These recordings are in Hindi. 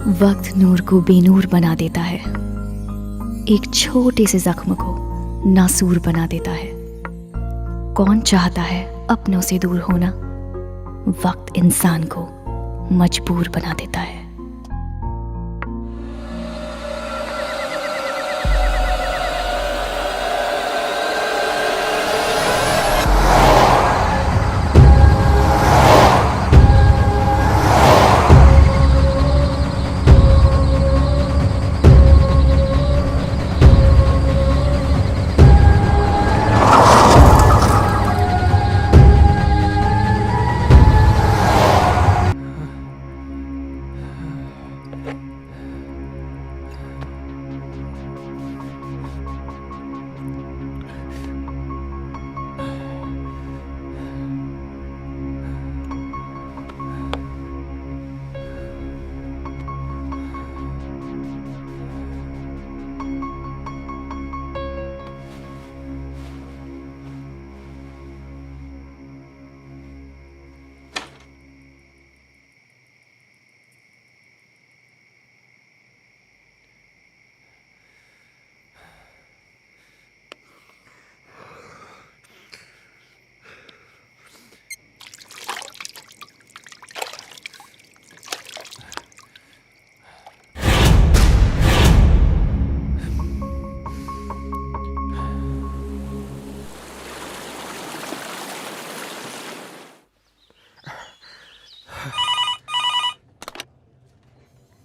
वक्त नूर को बेनूर बना देता है, एक छोटे से जख्म को नासूर बना देता है। कौन चाहता है अपनों से दूर होना? वक्त इंसान को मजबूर बना देता है।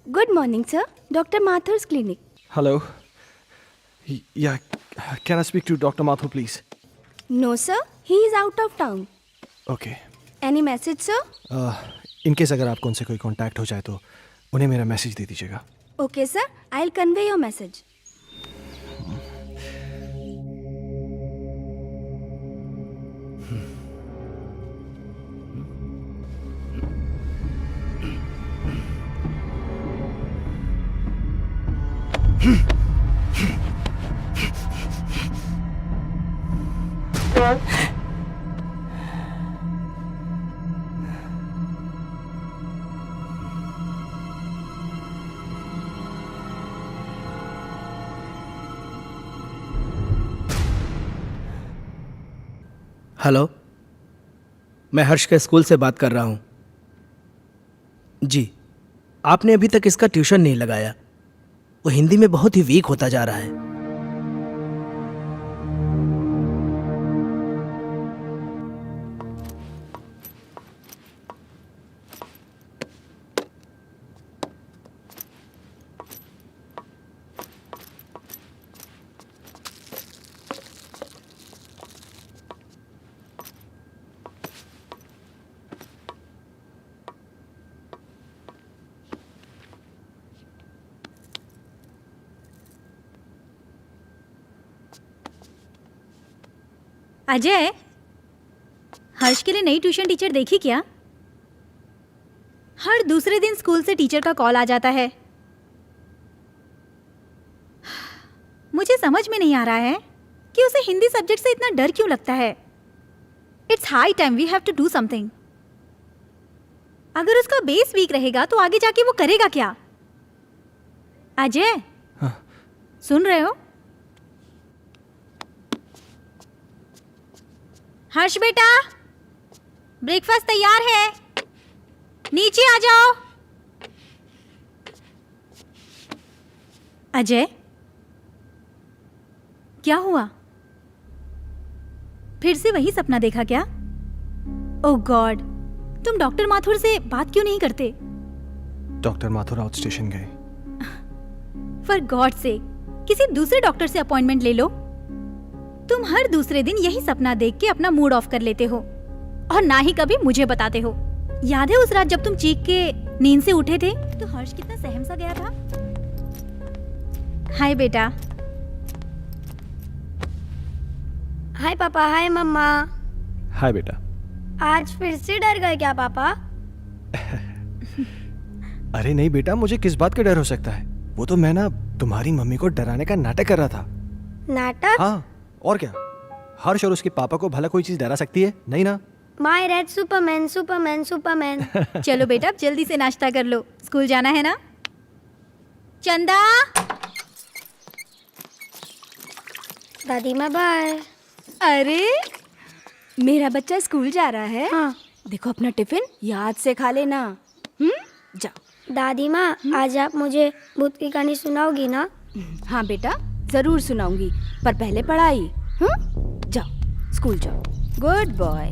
Good morning, sir. Dr. Mathur's clinic. Hello. Yeah, can I speak to Dr. Mathur, please? No, sir. He is out of town. Okay. Any message, sir? In case अगर आपको उनसे कोई कांटेक्ट हो जाए तो उन्हें मेरा मैसेज दे दीजिएगा। Okay, sir. I'll convey your message. Hello, मैं हर्ष के स्कूल से बात कर रहा हूँ। जी, आपने अभी तक इसका ट्यूशन नहीं लगाया। वो हिंदी में बहुत ही वीक होता जा रहा है। अजय, हर्ष के लिए नई ट्यूशन टीचर देखी क्या? हर दूसरे दिन स्कूल से टीचर का कॉल आ जाता है। मुझे समझ में नहीं आ रहा है कि उसे हिंदी सब्जेक्ट से इतना डर क्यों लगता है। It's high time we have to do something. अगर उसका बेस वीक रहेगा तो आगे जाके वो करेगा क्या? अजय, हाँ। सुन रहे हो? हर्ष बेटा, ब्रेकफास्ट तैयार है, नीचे आ जाओ। अजय, क्या हुआ? फिर से वही सपना देखा क्या? ओह गॉड, तुम डॉक्टर माथुर से बात क्यों नहीं करते? डॉक्टर माथुर आउट स्टेशन गए। फॉर गॉड से किसी दूसरे डॉक्टर से अपॉइंटमेंट ले लो। तुम हर दूसरे दिन यही सपना देख के अपना मूड ऑफ कर लेते हो और ना ही कभी मुझे बताते हो। याद है उस रात जब तुम चीख के नींद से उठे थे तो हर्ष कितना सहम सा गया था। हाय बेटा। हाय पापा, हाय मम्मा। हाय बेटा। आज फिर से डर गए क्या पापा? अरे नहीं बेटा, मुझे किस बात का डर हो सकता है? वो तो मैं ना तुम्हारी मम्मी को डराने का नाटक कर रहा था। नाटक? हाँ, और क्या? हर्ष और उसके पापा को भला कोई चीज डरा सकती है? नहीं ना। My red Superman Superman Superman. चलो बेटा, अब जल्दी से नाश्ता कर लो, स्कूल जाना है ना। चंदा, दादी माँ बाय। अरे मेरा बच्चा स्कूल जा रहा है। हाँ। देखो अपना टिफिन याद से खा लेना। जाओ। दादी माँ आज आप मुझे भूत की कहानी सुनाओगी ना? हाँ बेटा, जरूर सुनाऊंगी, पर पहले पढ़ाई। जाओ स्कूल जाओ। Good boy.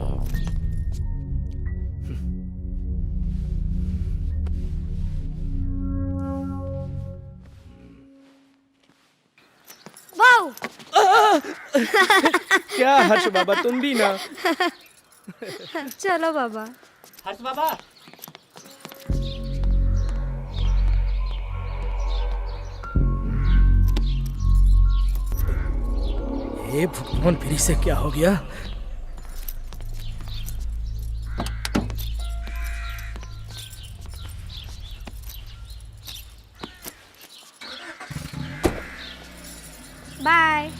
वाओ! क्या हर्ष बाबा, तुम भी ना। चलो बाबा। हर्ष बाबा। ये भगवान, फिर से क्या हो गया? बाय।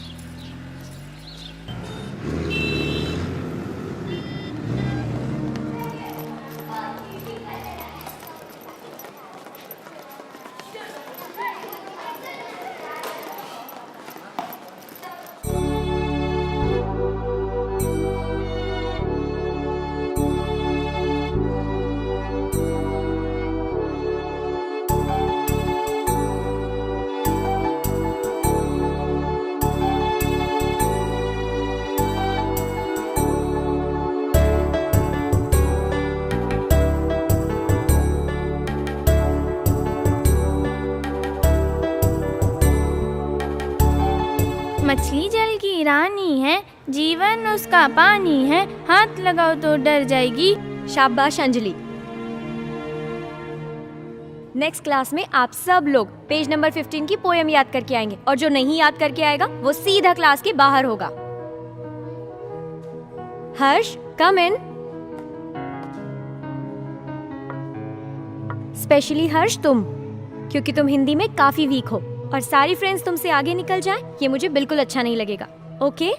मछली जल की रानी है, जीवन उसका पानी है, हाथ लगाओ तो डर जाएगी। शाबाश अंजलि। नेक्स्ट क्लास में आप सब लोग पेज नंबर 15 की पोएम याद करके आएंगे, और जो नहीं याद करके आएगा वो सीधा क्लास के बाहर होगा। हर्ष, कम इन। स्पेशली हर्ष तुम, क्योंकि तुम हिंदी में काफी वीक हो और सारी फ्रेंड्स तुमसे आगे निकल जाए, ये मुझे बिल्कुल अच्छा नहीं लगेगा। ओके?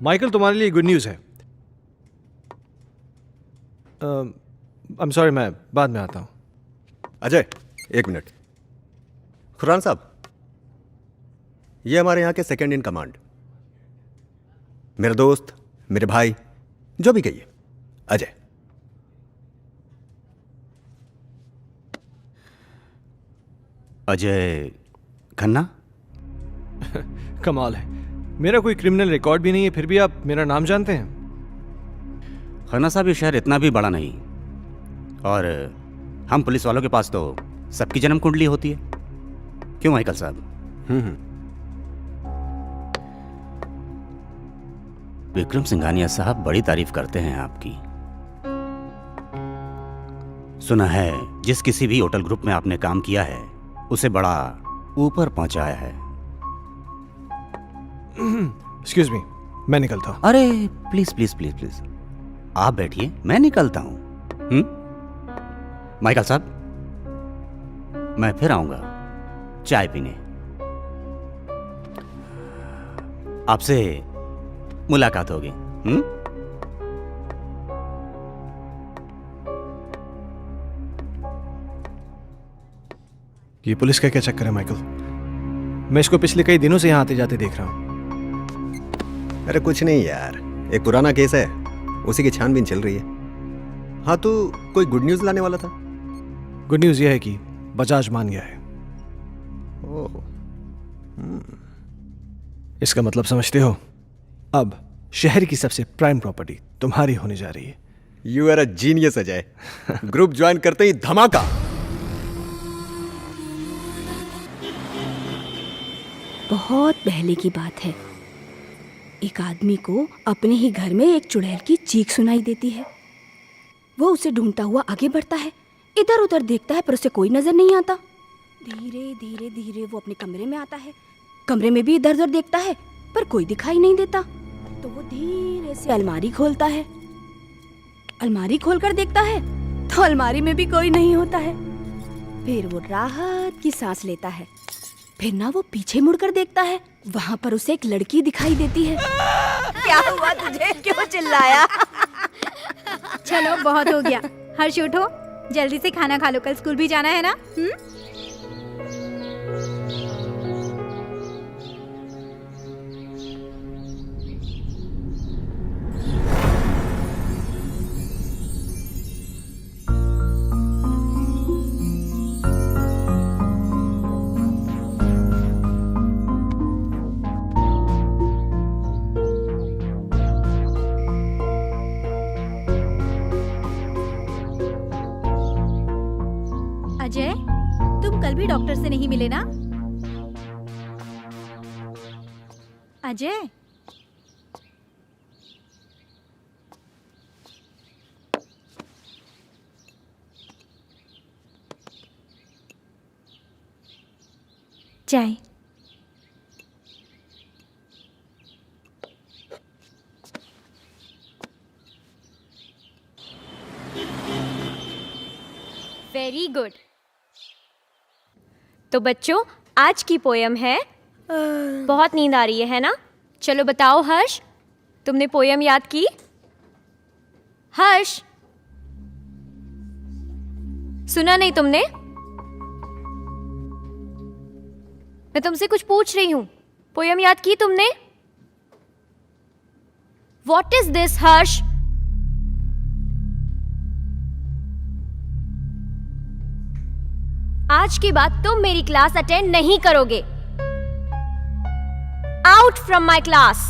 माइकल, तुम्हारे लिए गुड न्यूज़ है। आई एम सॉरी, मैं बाद में आता हूँ। अजय, एक मिनट। खुरान साहब, ये हमारे यहाँ के सेकंड इन कमांड, मेरे दोस्त, मेरे भाई, जो भी कहिए, अजय। अजय खन्ना? कमाल है, मेरा कोई क्रिमिनल रिकॉर्ड भी नहीं है, फिर भी आप मेरा नाम जानते हैं। खन्ना साहब, ये शहर इतना भी बड़ा नहीं, और हम पुलिस वालों के पास तो सबकी जन्म कुंडली होती है। क्यों माइकल साहब? विक्रम सिंघानिया साहब बड़ी तारीफ करते हैं आपकी। सुना है जिस किसी भी होटल ग्रुप में आपने काम किया है उसे बड़ा ऊपर पहुंचाया है। एक्सक्यूज मी, मैं निकलता हूँ। अरे प्लीज प्लीज प्लीज प्लीज, आप बैठिए, मैं निकलता हूं। माइकल साहब, मैं फिर आऊंगा चाय पीने, आपसे मुलाकात होगी। ये पुलिस का क्या चक्कर है माइकल? मैं इसको पिछले कई दिनों से यहाँ आते जाते देख रहा हूँ। अरे कुछ नहीं यार, एक पुराना केस है, उसी की छानबीन चल रही है। हाँ, तो कोई गुड न्यूज़ लाने वाला था? गुड न्यूज़ यह है कि बजाज मान गया है। ओह, इसका मतलब समझते हो? अब शहर की सबसे प्राइम प्रॉपर्टी तुम्हारी होने जा रही है। You are a genius Ajay. Group join करते ही धमाका। बहुत पहले की बात है, एक आदमी को अपने ही घर में एक चुड़ैल की चीख सुनाई देती है। वो उसे ढूंढता हुआ आगे बढ़ता है, इधर उधर देखता है पर उसे कोई नजर नहीं आता। धीरे धीरे धीरे वो अपने कमरे में आता है, कमरे में भी इधर उधर देखता है पर कोई दिखाई नहीं देता। तो वो धीरे से अलमारी खोलता है, अलमारी खोलकर देखता है तो अलमारी में भी कोई नहीं होता है। फिर वो राहत की सांस लेता है, फिर ना वो पीछे मुड़कर देखता है, वहाँ पर उसे एक लड़की दिखाई देती है। क्या हुआ तुझे, क्यों चिल्लाया? चलो बहुत हो गया, हर्ष उठो, जल्दी से खाना खा लो, कल स्कूल भी जाना है ना। अजय, तुम कल भी डॉक्टर से नहीं मिले ना? अजय, चाय। Very good. तो बच्चों, आज की पोयम है, बहुत नींद आ रही है ना? चलो बताओ हर्ष, तुमने पोयम याद की? हर्ष, सुना नहीं तुमने? मैं तुमसे कुछ पूछ रही हूं, पोयम याद की तुमने? What is this, हर्ष? आज के बाद तुम मेरी क्लास अटेंड नहीं करोगे। Out from my class.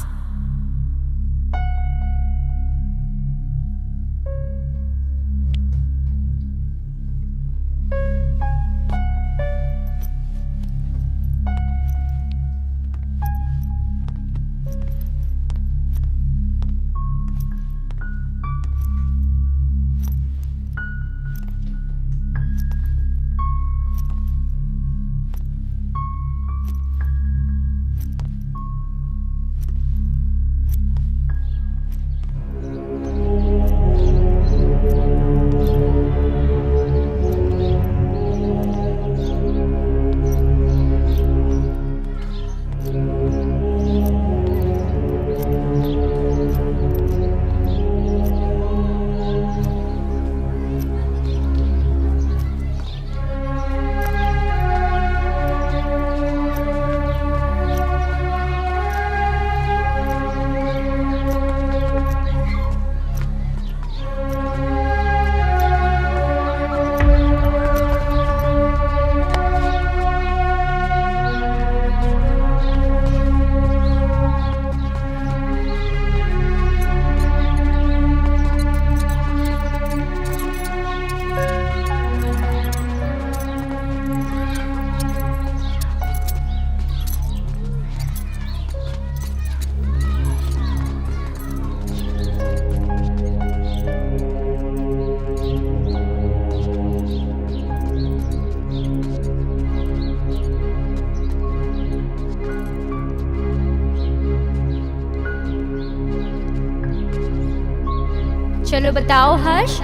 चलो बताओ हर्ष,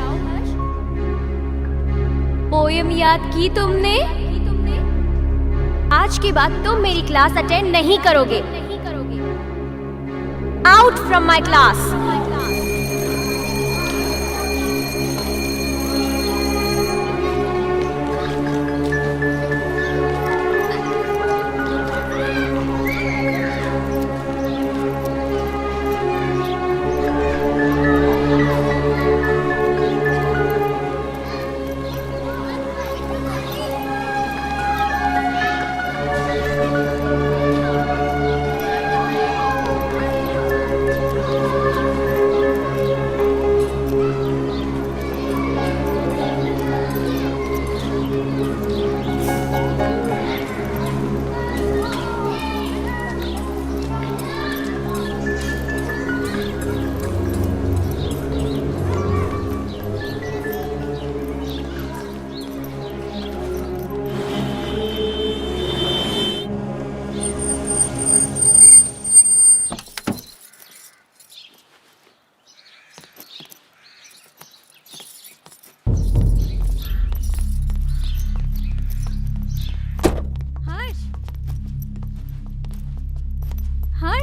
पोयम याद की तुमने? आज के बाद तुम मेरी क्लास अटेंड नहीं करोगे। Out from my class.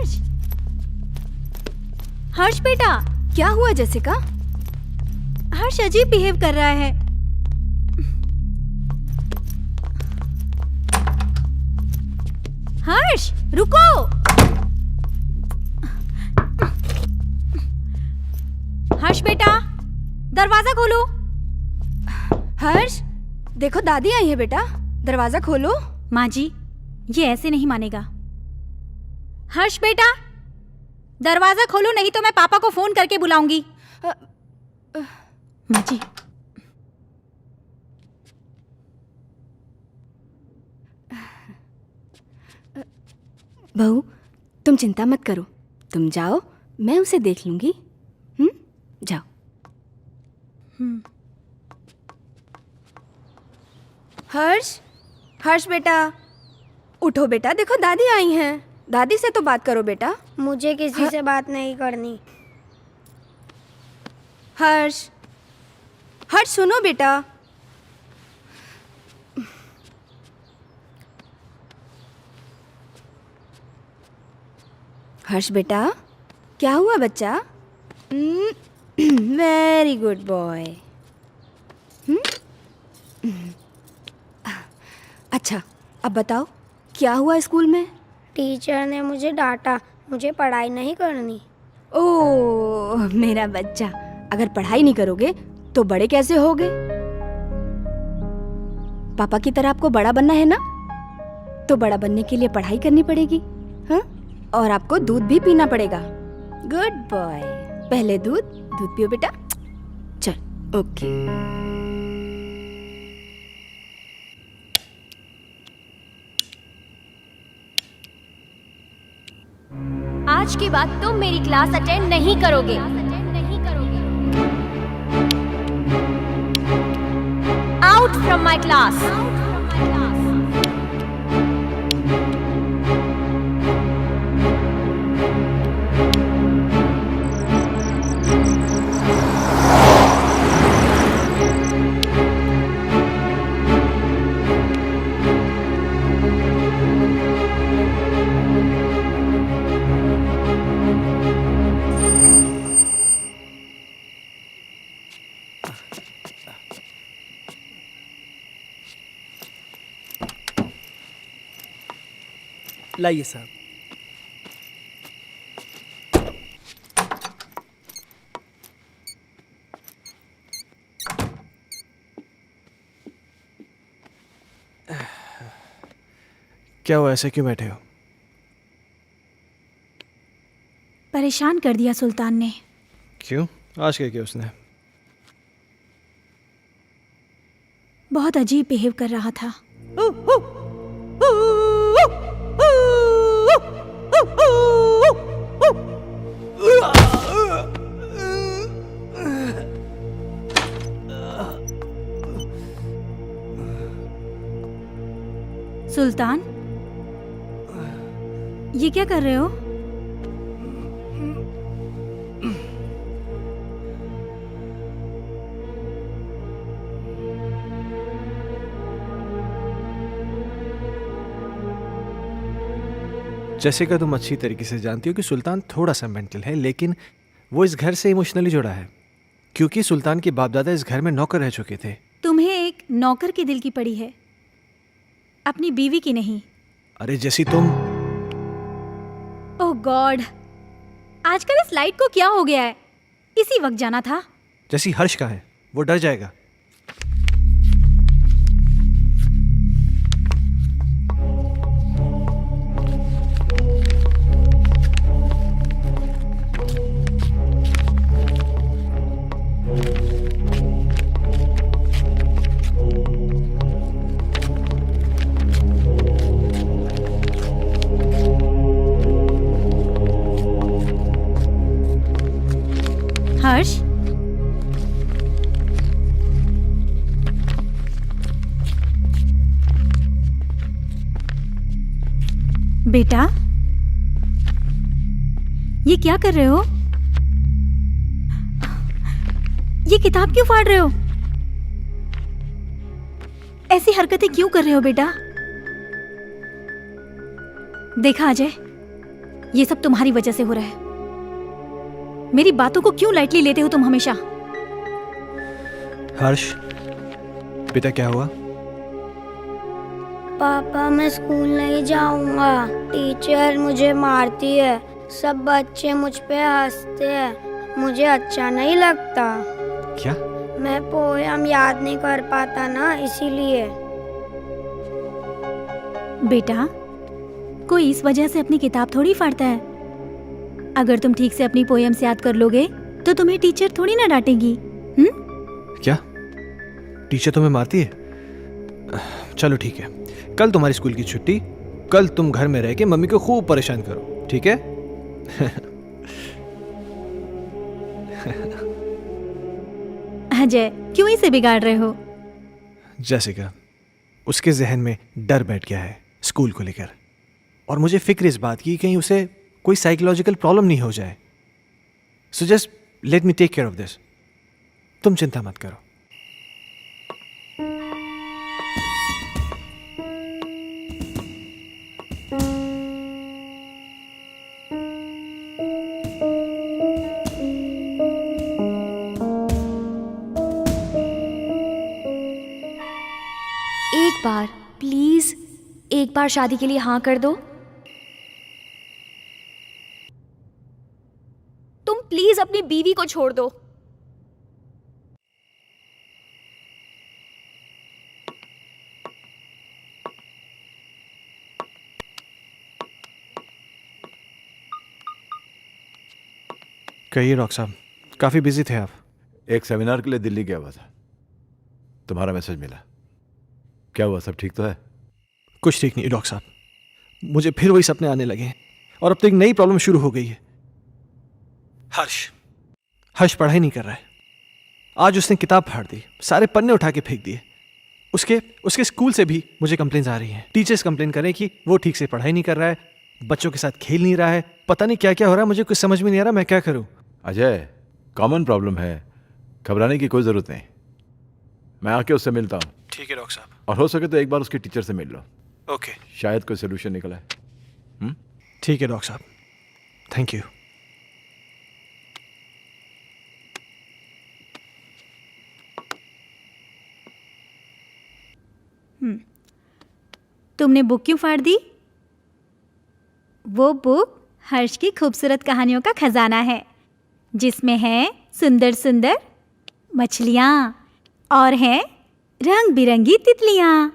Harsh, Harsh बेटा, क्या हुआ जेसिका? हर्ष अजीब बिहेव कर रहा है। हर्ष रुको। हर्ष बेटा, दरवाजा खोलो। हर्ष, देखो दादी आई है बेटा, दरवाजा खोलो। माँ जी, ये ऐसे नहीं मानेगा। हर्ष बेटा, दरवाजा खोलो, नहीं तो मैं पापा को फोन करके बुलाऊंगी। माँ जी, बहू, तुम चिंता मत करो, तुम जाओ, मैं उसे देख लूंगी। जाओ। हर्ष, हर्ष बेटा, उठो बेटा, देखो दादी आई हैं। दादी से तो बात करो बेटा। मुझे किसी से बात नहीं करनी। हर्ष, हर्ष सुनो बेटा। हर्ष बेटा, क्या हुआ बच्चा? Very good boy. अच्छा, अब बताओ क्या हुआ स्कूल में? टीचर ने मुझे डांटा, मुझे पढ़ाई नहीं करनी। ओह मेरा बच्चा, अगर पढ़ाई नहीं करोगे तो बड़े कैसे होगे? पापा की तरह आपको बड़ा बनना है ना, तो बड़ा बनने के लिए पढ़ाई करनी पड़ेगी। हाँ, और आपको दूध भी पीना पड़ेगा। गुड बॉय, पहले दूध पियो बेटा। चल, ओके। आज के बाद तुम मेरी क्लास अटेंड नहीं करोगे। Out from my class. लाइए साहब। क्या हुआ, ऐसे क्यों बैठे हो? परेशान कर दिया सुल्तान ने। क्यों? आज क्या किया उसने? बहुत अजीब बिहेव कर रहा था। सुल्तान, ये क्या कर रहे हो? जेसिका, तुम अच्छी तरीके से जानती हो कि सुल्तान थोड़ा सा मेंटल है, लेकिन वो इस घर से इमोशनली जुड़ा है क्योंकि सुल्तान के बाप दादा इस घर में नौकर रह चुके थे। तुम्हें एक नौकर के दिल की पड़ी है, अपनी बीवी की नहीं। अरे जैसी तुम। ओह गॉड, आजकल इस लाइट को क्या हो गया है? इसी वक्त जाना था। जैसी हर्ष का है, वो डर जाएगा। हर्ष, बेटा, ये क्या कर रहे हो? ये किताब क्यों फाड़ रहे हो? ऐसी हरकतें क्यों कर रहे हो बेटा? देखा अजय, ये सब तुम्हारी वजह से हो रहा है। मेरी बातों को क्यों लाइटली लेते हो तुम हमेशा? हर्ष, बेटा क्या हुआ? पापा मैं स्कूल नहीं जाऊंगा, टीचर मुझे मारती है, सब बच्चे मुझ पे हंसते हैं, मुझे अच्छा नहीं लगता। क्या? मैं पोयम याद नहीं कर पाता ना, इसीलिए। बेटा, कोई इस वजह से अपनी किताब थोड़ी फाड़ता है। अगर तुम ठीक से अपनी पोएम्स याद कर लोगे तो तुम्हें टीचर थोड़ी ना डांटेगी। क्या टीचर तुम्हें मारती है? चलो ठीक है, कल तुम्हारी स्कूल की छुट्टी, कल तुम घर में रह के मम्मी को खूब परेशान करो, ठीक है? अजय, क्यों इसे बिगाड़ रहे हो? जैसिका, उसके जहन में डर बैठ गया है स्कूल को लेकर, और मुझे फिक्र इस बात की कहीं उसे कोई साइकोलॉजिकल प्रॉब्लम नहीं हो जाए। So just let me take care of this. तुम चिंता मत करो। एक बार प्लीज, एक बार शादी के लिए हाँ कर दो। तुम प्लीज अपनी बीवी को छोड़ दो। कहिए डॉक्टर साहब, काफी बिजी थे आप। एक सेमिनार के लिए दिल्ली गया हुआ था, तुम्हारा मैसेज मिला। क्या हुआ, सब ठीक तो है? कुछ ठीक नहीं डॉक्टर साहब, मुझे फिर वही सपने आने लगे हैं और अब तो एक नई प्रॉब्लम शुरू हो गई है। हर्ष पढ़ाई नहीं कर रहा है। आज उसने किताब फाड़ दी, सारे पन्ने उठा के फेंक दिए। उसके स्कूल से भी मुझे कंप्लेंट्स आ रही हैं। टीचर्स कंप्लेन कर रहे हैं कि वो ठीक से पढ़ाई नहीं कर रहा है, बच्चों के साथ खेल नहीं रहा है, पता नहीं क्या क्या हो रहा है। मुझे कुछ समझ में नहीं आ रहा, मैं क्या करूं? अजय, कॉमन प्रॉब्लम है, घबराने की कोई ज़रूरत नहीं। मैं आके उससे मिलता हूँ। ठीक है डॉक्टर साहब। और हो सके तो एक बार उसके टीचर से मिल लो। ओके, शायद कोई सोल्यूशन निकला है। ठीक है डॉक्टर साहब, थैंक यू। तुमने बुक क्यों फाड़ दी? वो बुक हर्ष की खूबसूरत कहानियों का खजाना है, जिसमें है सुंदर सुंदर मछलियाँ और हैं रंग बिरंगी तितलियाँ,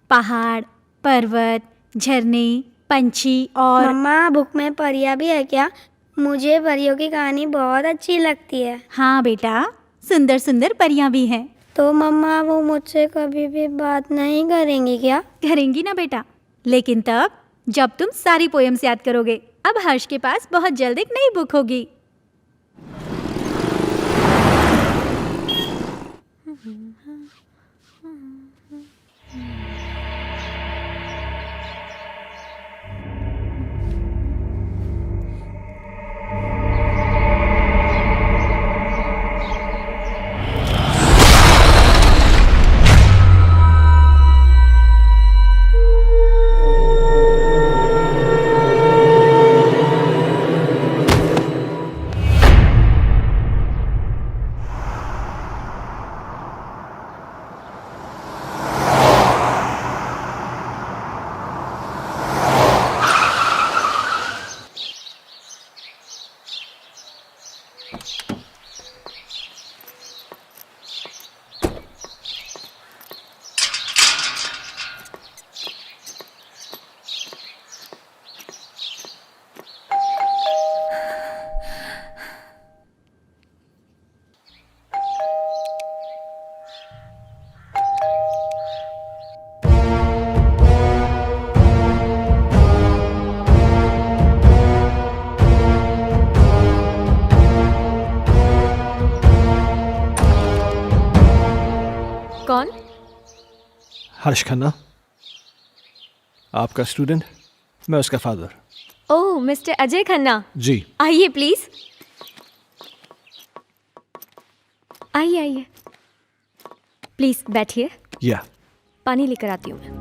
पहाड़, पर्वत, झरने, पंछी और मम्मा, बुक में परियां भी है क्या? मुझे परियों की कहानी बहुत अच्छी लगती है। हाँ बेटा, सुंदर सुंदर परियां भी हैं। तो मम्मा, वो मुझसे कभी भी बात नहीं करेंगी क्या? करेंगी ना बेटा, लेकिन तब जब तुम सारी पोएम्स याद करोगे। अब हर्ष के पास बहुत जल्द एक नई बुक होगी। कौन? हर्ष खन्ना, आपका स्टूडेंट, मैं उसका फादर। ओह, मिस्टर अजय खन्ना, जी। आइए प्लीज, आइए आइए, प्लीज बैठिए, या पानी लेकर आती हूँ मैं।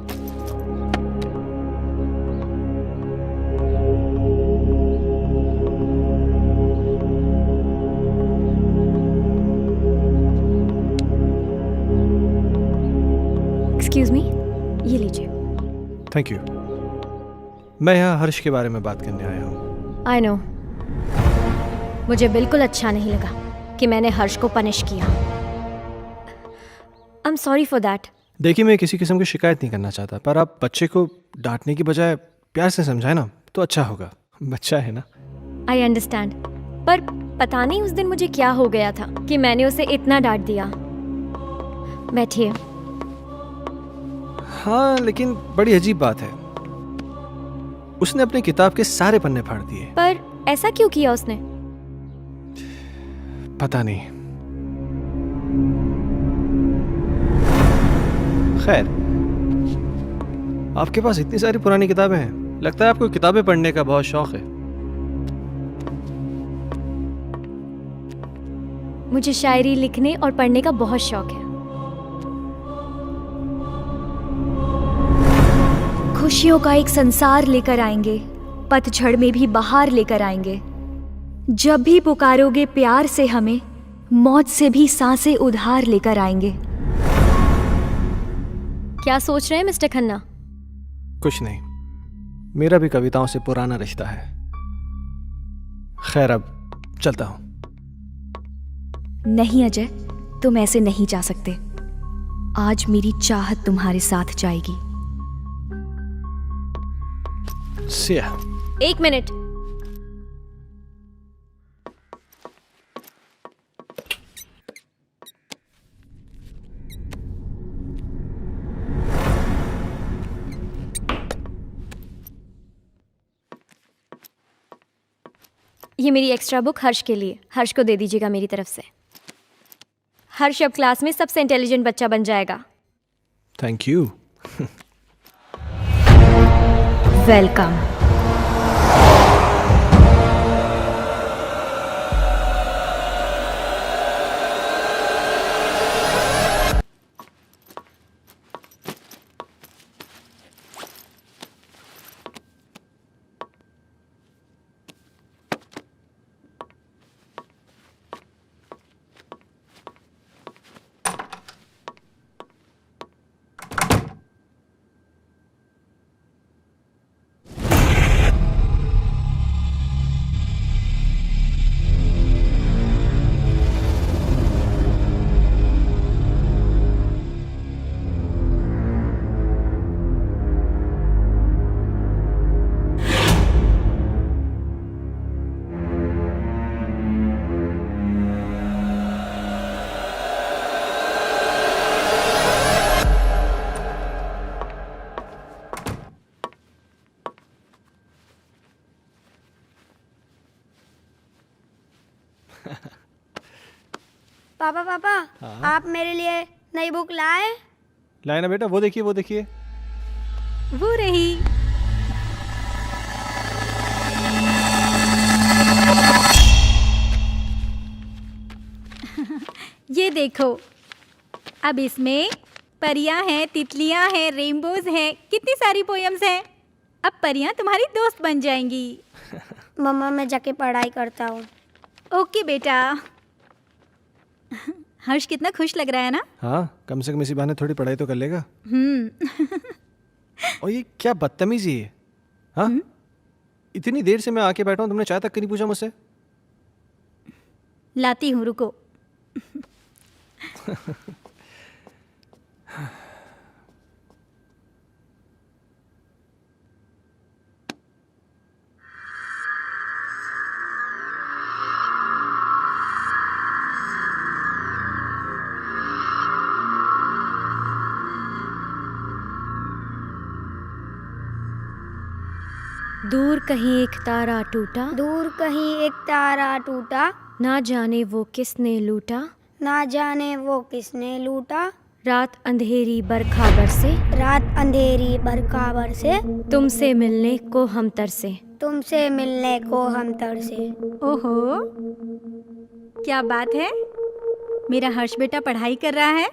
Thank you. मैं यहाँ हर्ष के बारे में बात करने आया हूँ। आई नो, मुझे बिल्कुल अच्छा नहीं लगा कि मैंने हर्ष को पनिश किया। I am sorry for that. देखिए, मैं किसी किस्म की शिकायत नहीं करना चाहता, पर आप बच्चे को डांटने की बजाय प्यार से समझाए ना तो अच्छा होगा। बच्चा है ना। आई अंडरस्टैंड, पर पता नहीं उस दिन मुझे क्या हो गया था कि मैंने उसे इतना डांट दिया। बैठिए। हाँ, लेकिन बड़ी अजीब बात है, उसने अपनी किताब के सारे पन्ने फाड़ दिए। पर ऐसा क्यों किया उसने? पता नहीं। खैर, आपके पास इतनी सारी पुरानी किताबें हैं, लगता है आपको किताबें पढ़ने का बहुत शौक है। मुझे शायरी लिखने और पढ़ने का बहुत शौक है। खुशियों का एक संसार लेकर आएंगे, पतझड़ में भी बहार लेकर आएंगे। जब भी पुकारोगे प्यार से हमें, मौत से भी सांसें उधार लेकर आएंगे। क्या सोच रहे हैं मिस्टर खन्ना? कुछ नहीं, मेरा भी कविताओं से पुराना रिश्ता है। खैर, अब चलता हूं। नहीं अजय, तुम ऐसे नहीं जा सकते। आज मेरी चाहत तुम्हारे साथ जाएगी। See ya. एक मिनट। ये मेरी एक्स्ट्रा बुक हर्ष के लिए। हर्ष को दे दीजिएगा मेरी तरफ से। हर्ष अब क्लास में सबसे इंटेलिजेंट बच्चा बन जाएगा। Thank you. वेलकम। पापा पापा, आप मेरे लिए नई बुक लाए? लाए ना बेटा, वो देखिए वो देखिए। वो रही। ये देखो, अब इसमें परियां हैं, तितलियां हैं, रेनबोज हैं, कितनी सारी पोएम्स हैं। अब परियां तुम्हारी दोस्त बन जाएंगी। मम्मा, मैं जाके पढ़ाई करता हूँ। ओके बेटा। हर्ष कितना खुश लग रहा है ना? हाँ, कम से कम इसी बहाने थोड़ी पढ़ाई तो कर लेगा। और ये क्या बदतमीजी है? हाँ, इतनी देर से मैं आके बैठा हूँ, तुमने चाय तक नहीं पूछा मुझसे। लाती हूँ, रुको। दूर कहीं एक तारा टूटा, दूर कहीं एक तारा टूटा, ना जाने वो किसने लूटा, ना जाने वो किसने लूटा। रात अंधेरी बरखा बरसे, रात अंधेरी बरखा बरसे, तुमसे मिलने को हम तरसे, तुमसे मिलने को हम तरसे। ओहो, क्या बात है। मेरा हर्ष बेटा पढ़ाई कर रहा है।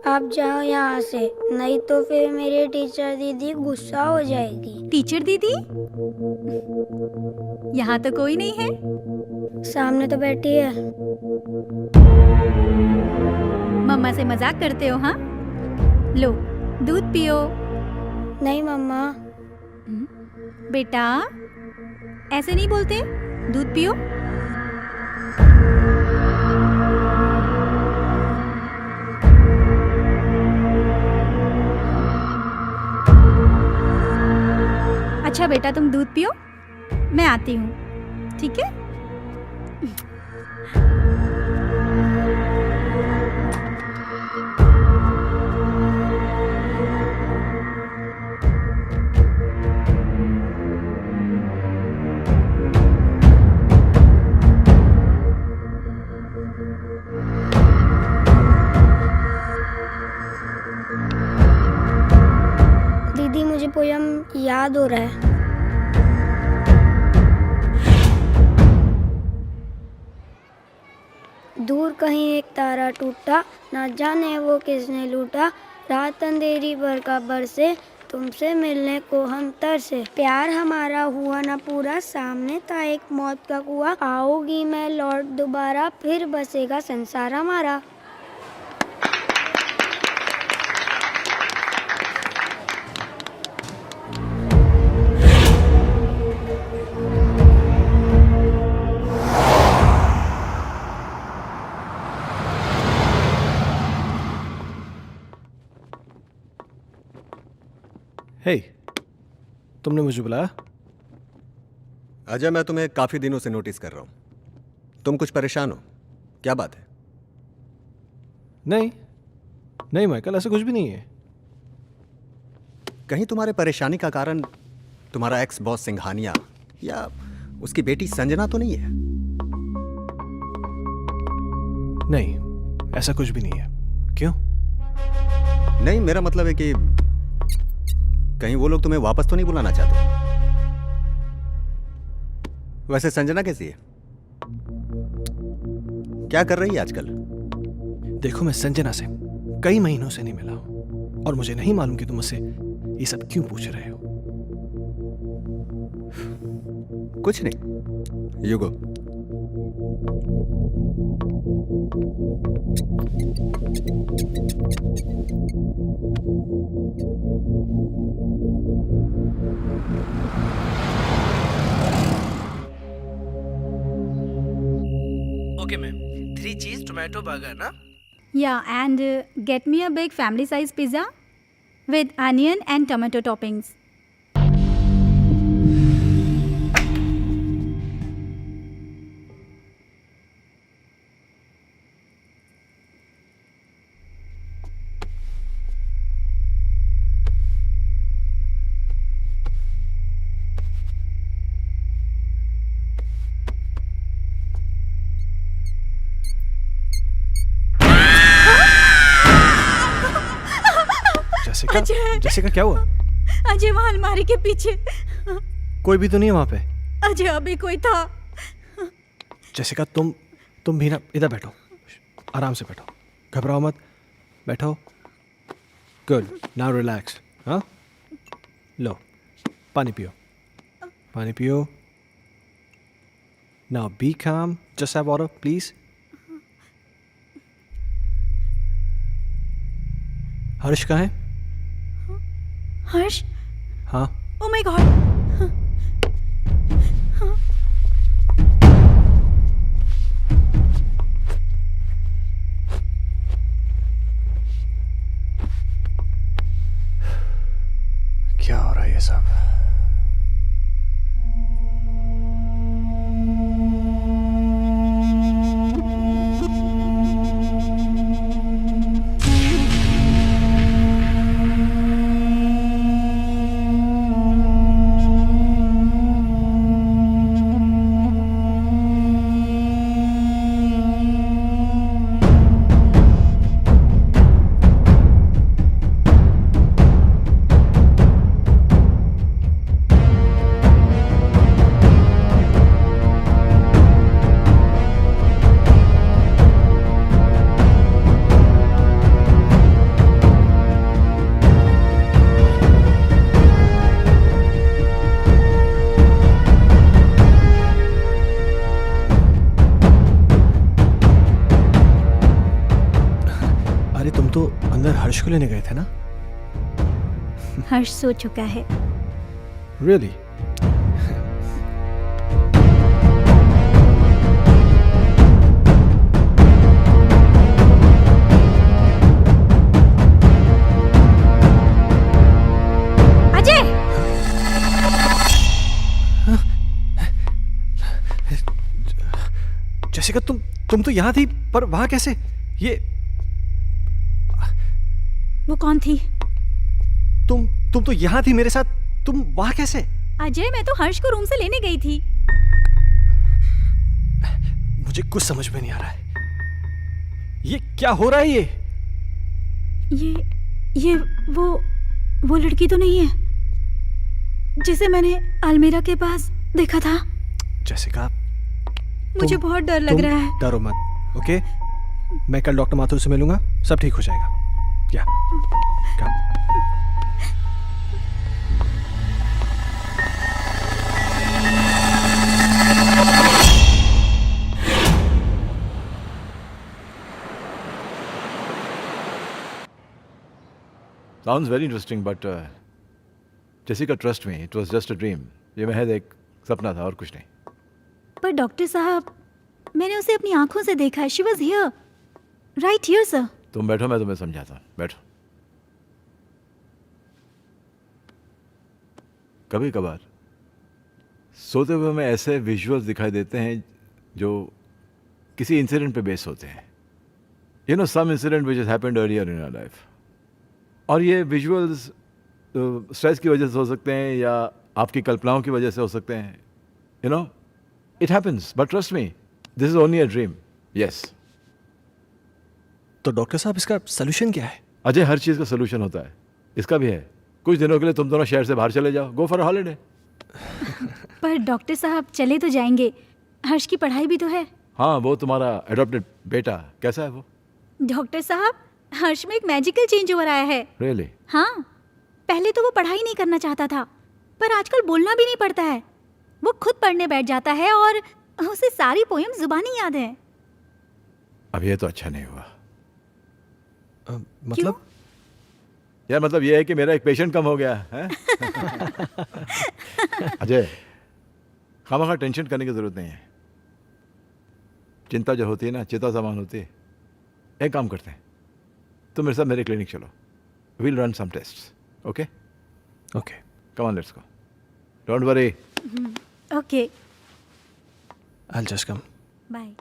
आप जाओ यहाँ से, नहीं तो फिर मेरी टीचर दीदी गुस्सा हो जाएगी। टीचर दीदी? यहाँ तो कोई नहीं है। सामने तो बैठी है। मम्मा से मजाक करते हो? हाँ, लो दूध पियो। नहीं मम्मा। बेटा ऐसे नहीं बोलते, दूध पियो। अच्छा बेटा तुम दूध पियो, मैं आती हूँ, ठीक है? दीदी मुझे पोयम याद हो रहा है। दूर कहीं एक तारा टूटा, ना जाने वो किसने लूटा। रात अंधेरी बरखा बरसे, तुमसे मिलने को हम तरसे। प्यार हमारा हुआ ना पूरा, सामने था एक मौत का कुआं। आओगी मैं लौट दोबारा, फिर बसेगा संसार हमारा। हे, तुमने मुझे बुलाया? अजय, मैं तुम्हें काफी दिनों से नोटिस कर रहा हूं। तुम कुछ परेशान हो, क्या बात है? नहीं नहीं माइकल, ऐसा कुछ भी नहीं है। कहीं तुम्हारे परेशानी का कारण तुम्हारा एक्स बॉस सिंघानिया या उसकी बेटी संजना तो नहीं है? नहीं, ऐसा कुछ भी नहीं है। क्यों? नहीं, मेरा मतलब है कि कहीं वो लोग तुम्हें वापस तो नहीं बुलाना चाहते? वैसे संजना कैसी है? क्या कर रही है आजकल? देखो, मैं संजना से कई महीनों से नहीं मिला हूं और मुझे नहीं मालूम कि तुम मुझसे ये सब क्यों पूछ रहे हो। कुछ नहीं, यू गो। ओके मैम, 3 चीज टोमेटो बर्गर ना? Yeah, and get me a big family size pizza with onion and tomato toppings. Jessica, Jessica क्या हुआ? अजय वहाँ अलमारी के पीछे। कोई भी तो नहीं है वहां पे। अजय अभी कोई था। जैसिका, तुम भी ना, इधर बैठो, आराम से बैठो, घबराओ मत, बैठो। Good, now relax. हाँ, लो पानी पियो, पानी पियो। नाउ बी काम, जस्ट हैव वाटर प्लीज। हर्ष कहाँ है? हर्ष? हाँ। Oh my God! क्या हो रहा है ये सब? हर्ष को लेने गए थे ना? हर्ष सो चुका है। रियली? अजय! जैसिका, तुम तो यहाँ थी, पर वहां कैसे? ये वो कौन थी? तुम तो यहाँ थी मेरे साथ, तुम वहां कैसे? अजय, मैं तो हर्ष को रूम से लेने गई थी। मुझे कुछ समझ में नहीं आ रहा है। ये क्या हो रहा है? ये वो लड़की तो नहीं है जिसे मैंने अलमीरा के पास देखा था? जैसिका, मुझे बहुत डर लग रहा है। डरो मत, ओके? मैं कल डॉक्टर माथुर से मिलूंगा, सब ठीक हो जाएगा। क्या? Sounds very interesting, but Jessica, trust me, it was just a dream. ये महज एक सपना था और कुछ नहीं। पर डॉक्टर साहब, मैंने उसे अपनी आंखों से देखा है। She was here, right here, sir. तुम बैठो, मैं तुम्हें समझाता हूँ। बैठो। कभी कभार सोते हुए हमें ऐसे विजुअल्स दिखाई देते हैं जो किसी इंसिडेंट पे बेस होते हैं। You know, some incident which has happened earlier in our life. और ये विजुअल्स स्ट्रेस की वजह से हो सकते हैं या आपकी कल्पनाओं की वजह से हो सकते हैं। You no, it happens, but trust me, this is only a dream. Yes. तो डॉक्टर साहब, इसका सलूशन क्या है? अजय, हर चीज़ का सलूशन होता है, इसका भी है। कुछ दिनों के लिए तुम दोनों शहर से बाहर चले जाओ, गो फॉर हॉलीडे। पर डॉक्टर साहब, चले तो जाएंगे, हर्ष की पढ़ाई भी तो है। हाँ, वो तुम्हारा एडॉप्टेड बेटा कैसा है वो? डॉक्टर साहब, हर्ष में एक मैजिकल चेंज ओवर आया है। Really? हाँ, पहले तो वो पढ़ाई नहीं करना चाहता था, पर आजकल बोलना भी नहीं पड़ता है। वो खुद पढ़ने बैठ जाता है और उसे सारी पोएम जुबानी याद है। अब ये तो अच्छा नहीं हुआ। मतलब? यार, मतलब ये है कि मेरा एक पेशेंट कम हो गया है। अजय, खामखा टेंशन करने की जरूरत नहीं है। चिंता जो होती है ना, चिता समान होती है। एक काम करते हैं, तुम मेरे साथ मेरे क्लिनिक चलो। We'll run some tests. Okay? Okay. Come on, let's go. Don't worry. Okay. I'll just come. Bye.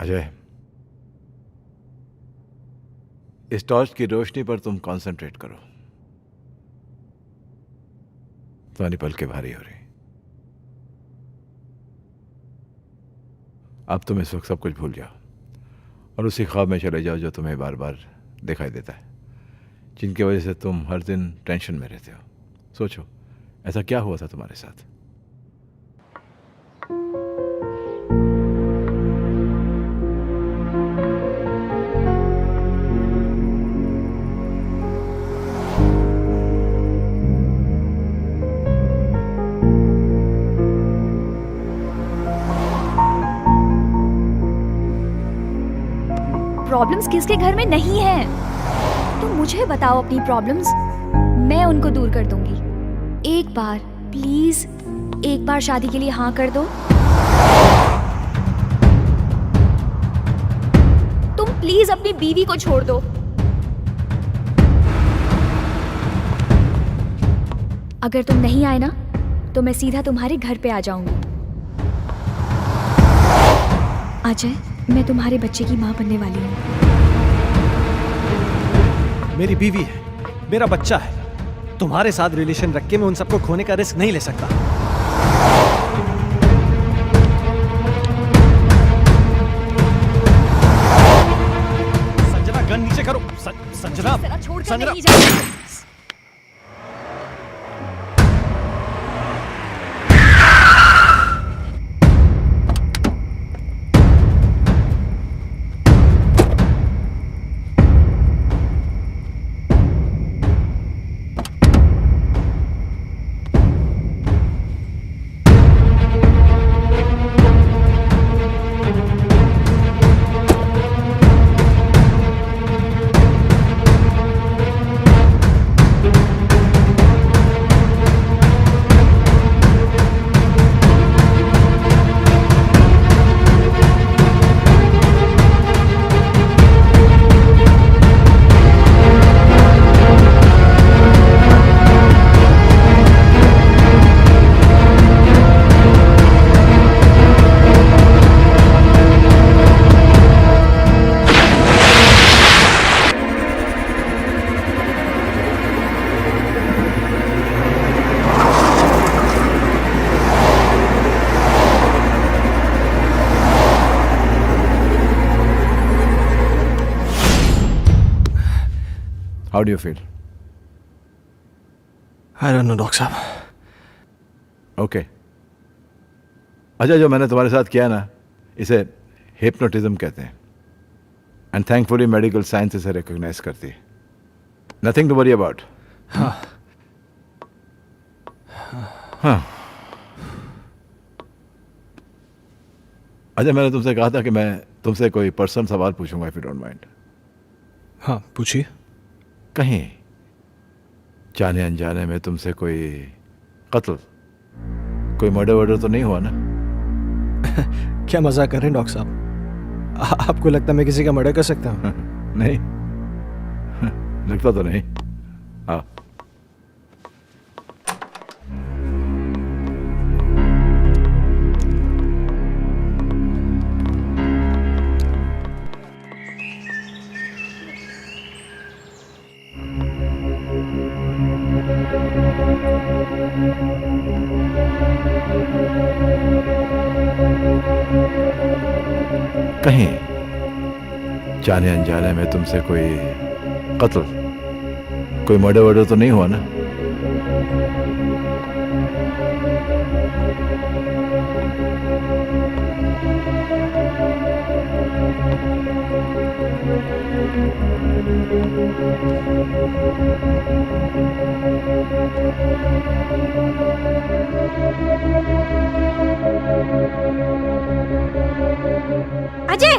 Ajay, इस टॉर्च की रोशनी पर तुम कंसंट्रेट करो। तुम्हारी पलकें भारी हो रही। अब तुम इस वक्त सब कुछ भूल जाओ और उसी ख्वाब में चले जाओ जो तुम्हें बार बार दिखाई देता है, जिनकी वजह से तुम हर दिन टेंशन में रहते हो। सोचो, ऐसा क्या हुआ था तुम्हारे साथ? प्रॉब्लम्स किसके घर में नहीं है? तुम मुझे बताओ अपनी प्रॉब्लम्स, मैं उनको दूर कर दूंगी। एक बार प्लीज, एक बार शादी के लिए हाँ कर दो। तुम प्लीज अपनी बीवी को छोड़ दो। अगर तुम नहीं आए ना, तो मैं सीधा तुम्हारे घर पे आ जाऊंगी। अजय, मैं तुम्हारे बच्चे की माँ बनने वाली हूँ। मेरी बीवी है, मेरा बच्चा है। तुम्हारे साथ रिलेशन रख के मैं उन सबको खोने का रिस्क नहीं ले सकता। संजना, गन नीचे करो। Sanjana, Sanjana. How do you feel? I don't know doctor साहब। ओके। अच्छा, जो मैंने तुम्हारे साथ किया ना, इसे हिप्नोटिज्म कहते हैं, एंड थैंकफुली मेडिकल साइंस इसे रिकॉग्नाइज करती है। Nothing to worry about. हाँ। हाँ। अच्छा, मैंने तुमसे कहा था कि मैं तुमसे कोई पर्सनल सवाल पूछूंगा, इफ यू डोंट माइंड। हाँ, पूछिए। कहीं जाने अनजाने में तुमसे कोई कत्ल, कोई मर्डर वर्डर तो नहीं हुआ ना? क्या मजाक कर रहे हैं डॉक्टर साहब? आपको लगता है मैं किसी का मर्डर कर सकता हूँ? नहीं, लगता तो नहीं। हाँ। कहीं जाने अनजाने में तुमसे कोई कत्ल, कोई मर्डर वर्डर तो नहीं हुआ ना? अजय!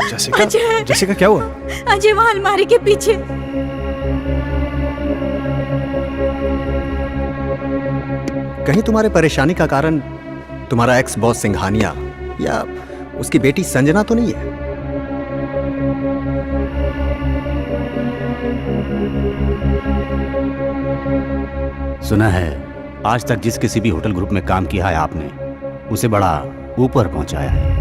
जैसिका, जैसिका क्या हुआ? अजय वहां अलमारी के पीछे। कहीं तुम्हारे परेशानी का कारण तुम्हारा एक्स बॉस सिंघानिया या उसकी बेटी संजना तो नहीं है? सुना है आज तक जिस किसी भी होटल ग्रुप में काम किया है आपने, उसे बड़ा ऊपर पहुंचाया है।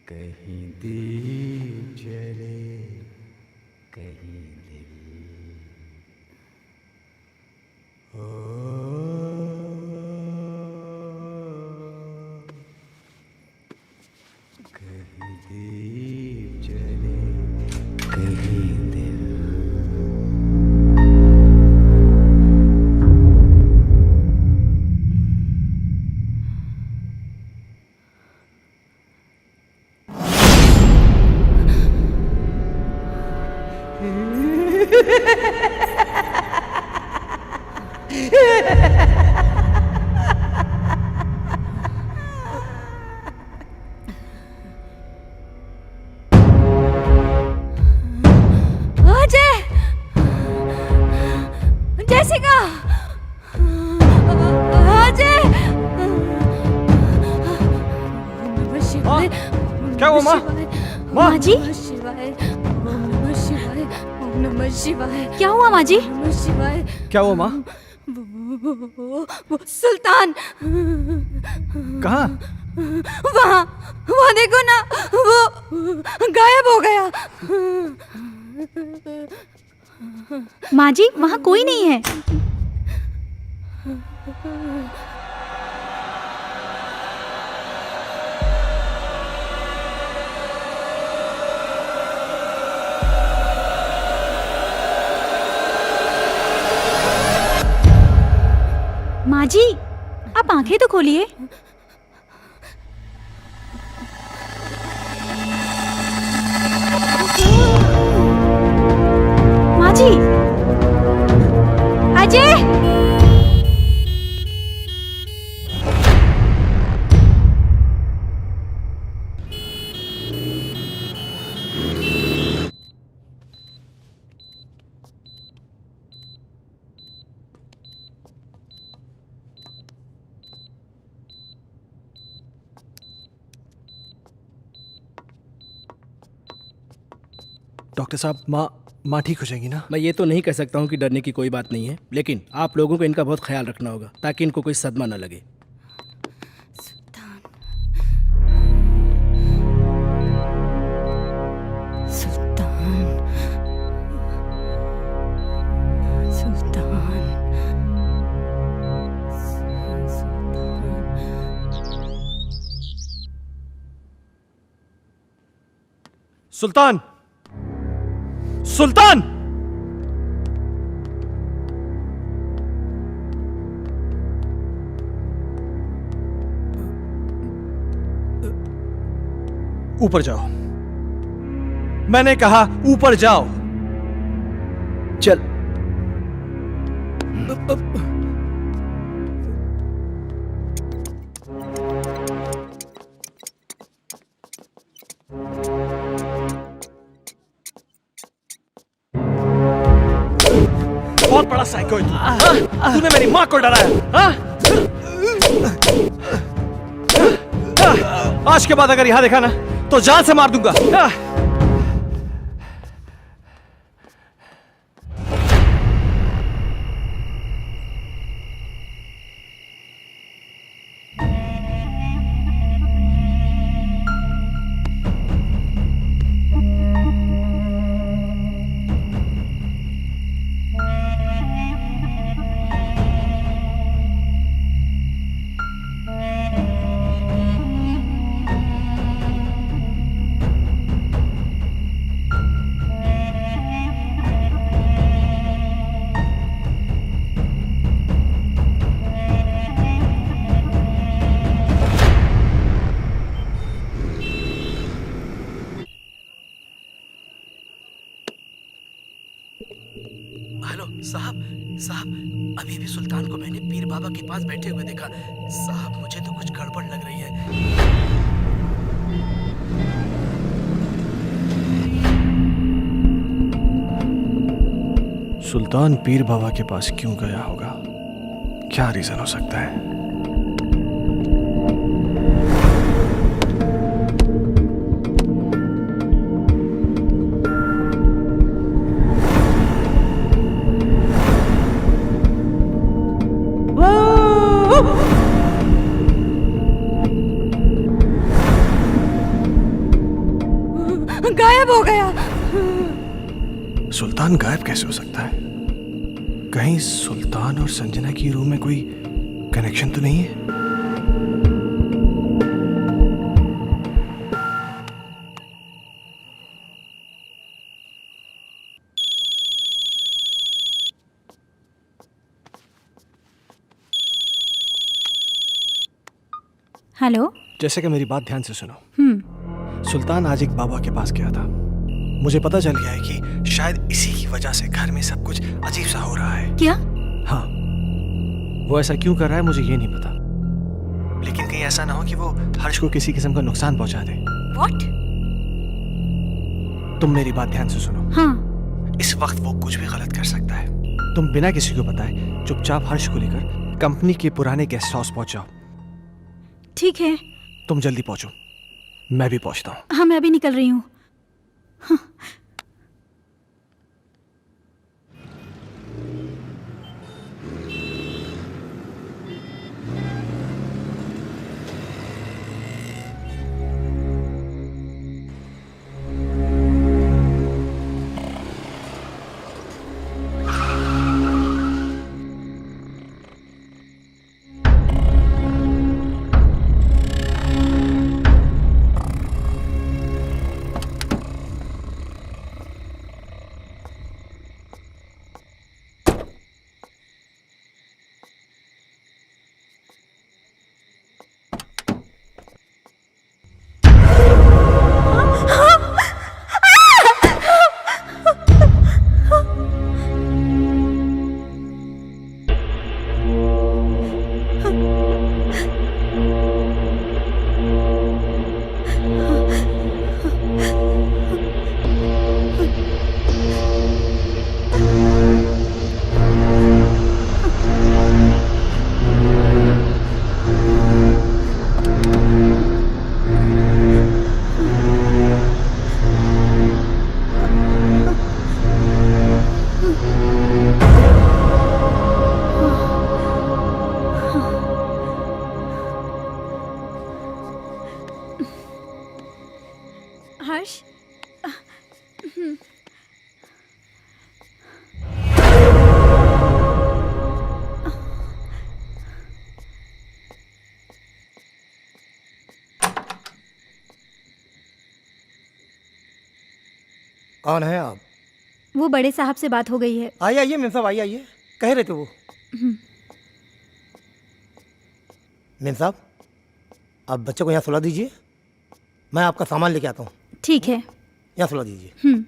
कहीं दीप जले, कहीं दिल हो। कहीं दीप जले, कहीं दिल। अजय! जैसिका! अजय! नमः शिवाय। क्या हुआ माँ? माँ जी? नमः शिवाय। ओम नमः शिवाय। ओम नमः शिवाय। क्या हुआ माँ जी? नमः शिवाय। क्या हुआ माँ? वो सुल्तान कहाँ? वहाँ वहाँ देखो ना, वो गायब हो गया। माँ जी, वहाँ कोई नहीं है। माँ जी, आप आंखें तो खोलिए। माँ जी! अजय! डॉक्टर साहब, माँ ठीक हो जाएगी ना? मैं ये तो नहीं कह सकता हूँ कि डरने की कोई बात नहीं है, लेकिन आप लोगों को इनका बहुत ख्याल रखना होगा ताकि इनको कोई सदमा न लगे। सुल्तान! सुल्तान! ऊपर जाओ। मैंने कहा ऊपर जाओ। चल। बहुत बड़ा साइको है तू। तूने मेरी माँ को डराया, हाँ? आज के बाद अगर यहां देखा ना तो जान से मार दूंगा। हेलो साहब, साहब अभी भी सुल्तान को मैंने पीर बाबा के पास बैठे हुए देखा। साहब मुझे तो कुछ गड़बड़ लग रही है। सुल्तान पीर बाबा के पास क्यों गया होगा? क्या रीजन हो सकता है? गायब हो गया। सुल्तान गायब कैसे हो सकता है? कहीं सुल्तान और संजना की रूम में कोई कनेक्शन तो नहीं है? हेलो। जैसे कि मेरी बात ध्यान से सुनो। सुल्तान आज एक बाबा के पास गया था। मुझे पता चल गया है कि शायद इसी की वजह से घर में सब कुछ अजीब सा हो रहा है। क्या? हाँ, वो ऐसा क्यों कर रहा है मुझे ये नहीं पता, लेकिन कहीं ऐसा ना हो कि वो हर्ष को किसी किस्म का नुकसान पहुंचा दे। What? तुम मेरी बात ध्यान से सुनो। हाँ। इस वक्त वो कुछ भी गलत कर सकता है। तुम बिना किसी को बताए चुपचाप हर्ष को लेकर कंपनी के पुराने गेस्ट हाउस पहुंच जाओ। ठीक है। तुम जल्दी पहुंचो, मैं भी पहुंचता हूँ। हाँ, मैं अभी निकल रही हूँ। हाँ। कौन है आप? वो बड़े साहब से बात हो गई है। आइए आइए मेम साहब, आइए आइए। कह रहे थे वो। मेम साहब, आप बच्चे को यहाँ सुला दीजिए, मैं आपका सामान लेके आता हूँ। ठीक है। यहाँ सुला दीजिए।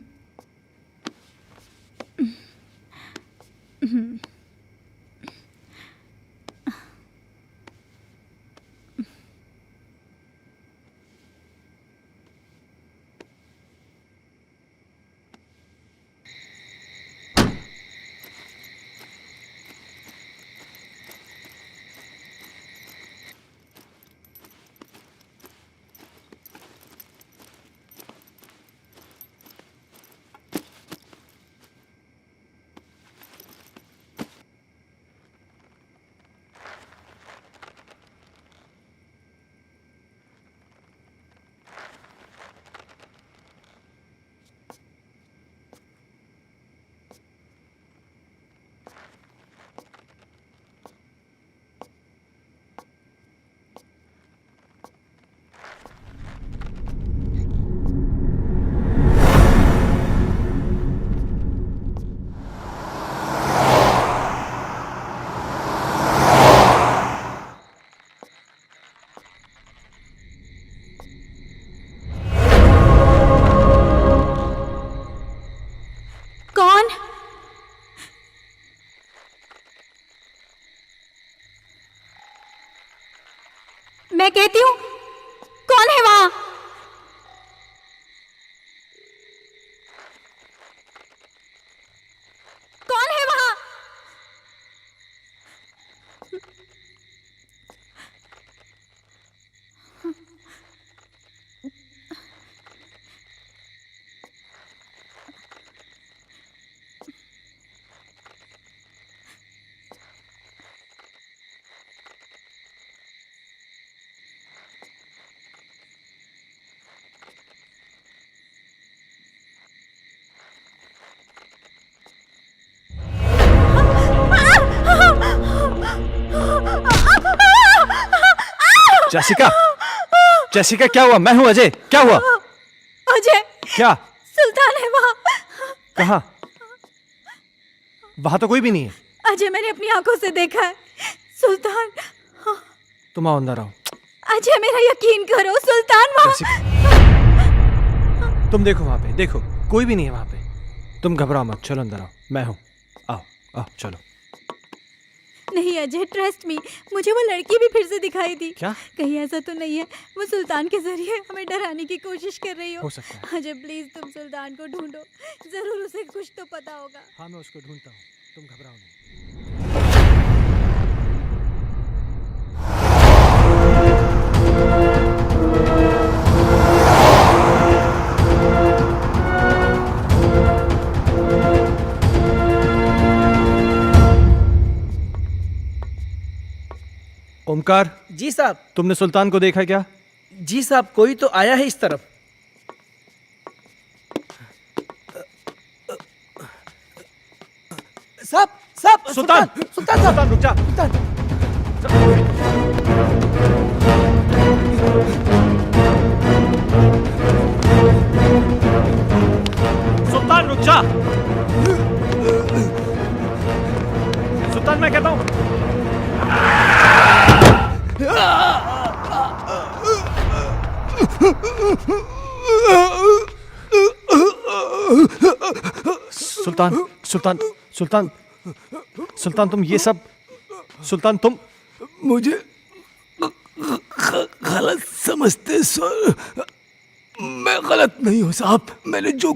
कौन? मैं कहती हूँ, कौन है वहां? कौन है वहां? जेसिका, जेसिका क्या हुआ? मैं हूं अजय, क्या हुआ? अजय, क्या? सुल्तान है वहां। कहाँ? वहां तो कोई भी नहीं है। अजय, मैंने अपनी आंखों से देखा है। सुल्तान। तुम आओ, अंदर आओ। अजय, मेरा यकीन करो, सुल्तान वहां। तुम देखो वहां पे, देखो कोई भी नहीं है वहां पे। तुम घबराओ मत, चलो अंदर आओ, मैं हूं। आओ आओ, चलो। नहीं अजय, ट्रस्ट मी, मुझे वो लड़की भी फिर से दिखाई दी। क्या? कहीं ऐसा तो नहीं है वो सुल्तान के जरिए हमें डराने की कोशिश कर रही हो सकता है। अजय प्लीज, तुम सुल्तान को ढूंढो, जरूर उसे कुछ तो पता होगा। हाँ, मैं उसको ढूंढता हूँ, तुम घबराओ नहीं। ओमकार। जी साहब। तुमने सुल्तान को देखा क्या? जी साहब, कोई तो आया है इस तरफ। साहब, साहब, सुल्तान, सुल्तान साहब, रुक जा। सुल्तान रुक जा। सुल्तान, मैं कहता हूं। सुल्तान, सुल्तान, सुल्तान, सुल्तान, तुम ये सब, सुल्तान तुम मुझे गलत समझते सर। मैं गलत नहीं हूँ साहब। मैंने जो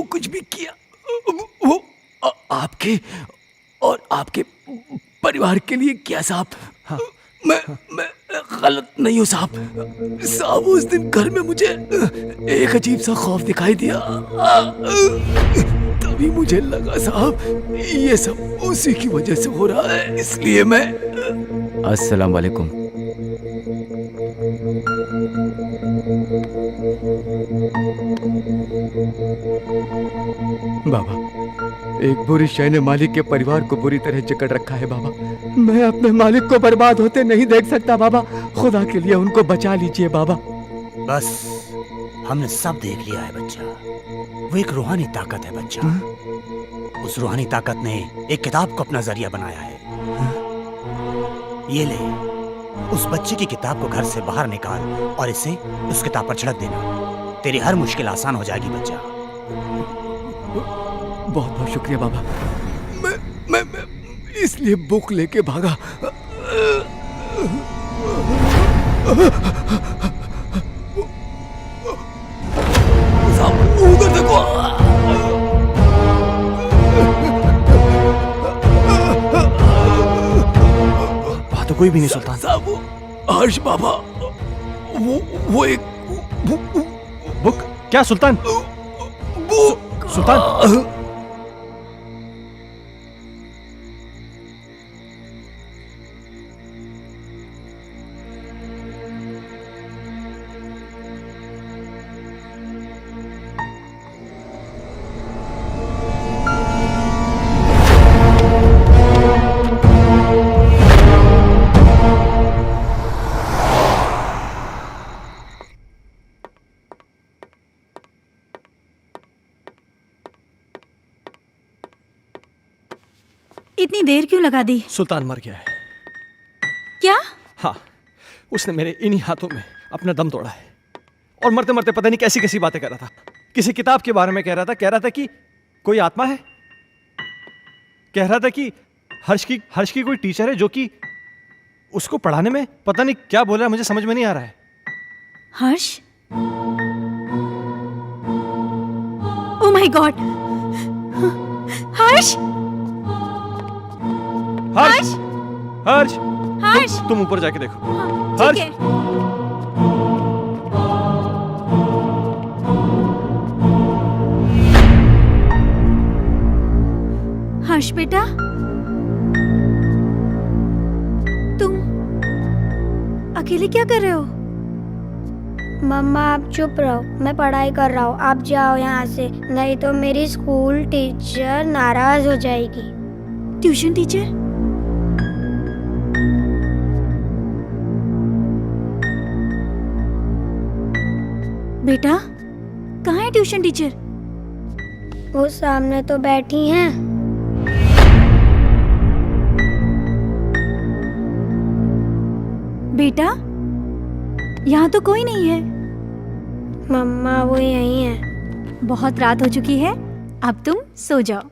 कुछ भी किया वो आपके और आपके परिवार के लिए किया साहब। हाँ। मैं गलत नहीं हूँ साहब। साहब, उस दिन घर में मुझे एक अजीब सा खौफ दिखाई दिया। तभी मुझे लगा साहब ये सब उसी की वजह से हो रहा है, इसलिए मैं। अस्सलाम वालेकुम। बाबा, एक बुरी शय ने मालिक के परिवार को बुरी तरह जकड़ रखा है बाबा। मैं अपने मालिक को बर्बाद होते नहीं देख सकता बाबा। खुदा के लिए उनको बचा लीजिए बाबा। बस, हमने सब देख लिया है बच्चा। वो एक रूहानी ताकत है बच्चा। उस रूहानी ताकत ने एक किताब को अपना जरिया बनाया है। ये ले, उस बच्चे की किताब को घर से बाहर निकाल और इसे उस किताब पर छिड़क देना। तेरी हर मुश्किल आसान हो जाएगी बच्चा। बहुत बहुत शुक्रिया बाबा। मैं इसलिए बुक लेके भागा। उधर देखो। वहां तो कोई भी नहीं सुल्तान साहब। हर्ष बाबा, वो एक बुक। क्या सुल्तान? सुल्तान इतनी देर क्यों लगा दी? सुल्तान मर गया है। क्या? हाँ, उसने मेरे इन्हीं हाथों में अपना दम तोड़ा है। और मरते मरते पता नहीं कैसी कैसी बातें कर रहा था। किसी किताब के बारे में कह रहा था कि कोई आत्मा है। कह रहा था कि हर्ष की कोई टीचर है जो कि उसको पढ़ाने में पता नहीं क्या बोल रहा है, मुझे समझ में नहीं आ रहा है। Harsh? Oh my God! Harsh! Harsh! Harsh! Harsh! तुम ऊपर जाके देखो। ठीक है। हर्ष बेटा, तुम अकेले क्या कर रहे हो? मम्मा आप चुप रहो, मैं पढ़ाई कर रहा हूँ। आप जाओ यहाँ से, नहीं तो मेरी स्कूल टीचर नाराज हो जाएगी। Tuition teacher? बेटा, कहाँ है ट्यूशन टीचर? वो सामने तो बैठी हैं। बेटा, यहाँ तो कोई नहीं है। मम्मा वो यहीं है। बहुत रात हो चुकी है, अब तुम सो जाओ।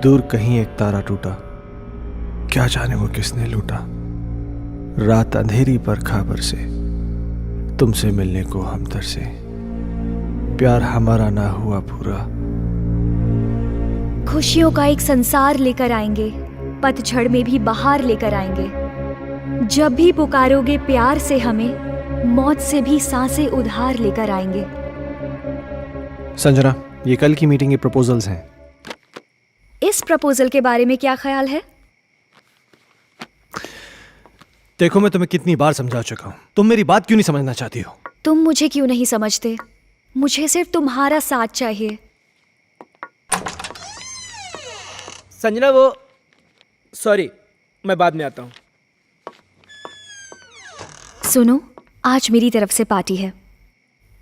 दूर कहीं एक तारा टूटा, क्या जाने वो किसने लूटा। रात अंधेरी पर खबर से, तुमसे मिलने को हम तरसे। प्यार हमारा ना हुआ पूरा। खुशियों का एक संसार लेकर आएंगे, पतझड़ में भी बहार लेकर आएंगे। जब भी पुकारोगे प्यार से हमें, मौत से भी सांसें उधार लेकर आएंगे। संजना, ये कल की मीटिंग के प्रपोजल्स हैं। इस प्रपोजल के बारे में क्या ख्याल है? देखो, मैं तुम्हें कितनी बार समझा चुका हूं, तुम मेरी बात क्यों नहीं समझना चाहती हो? तुम मुझे क्यों नहीं समझते? मुझे सिर्फ तुम्हारा साथ चाहिए। संजना, वो सॉरी, मैं बाद में आता हूँ। सुनो, आज मेरी तरफ से पार्टी है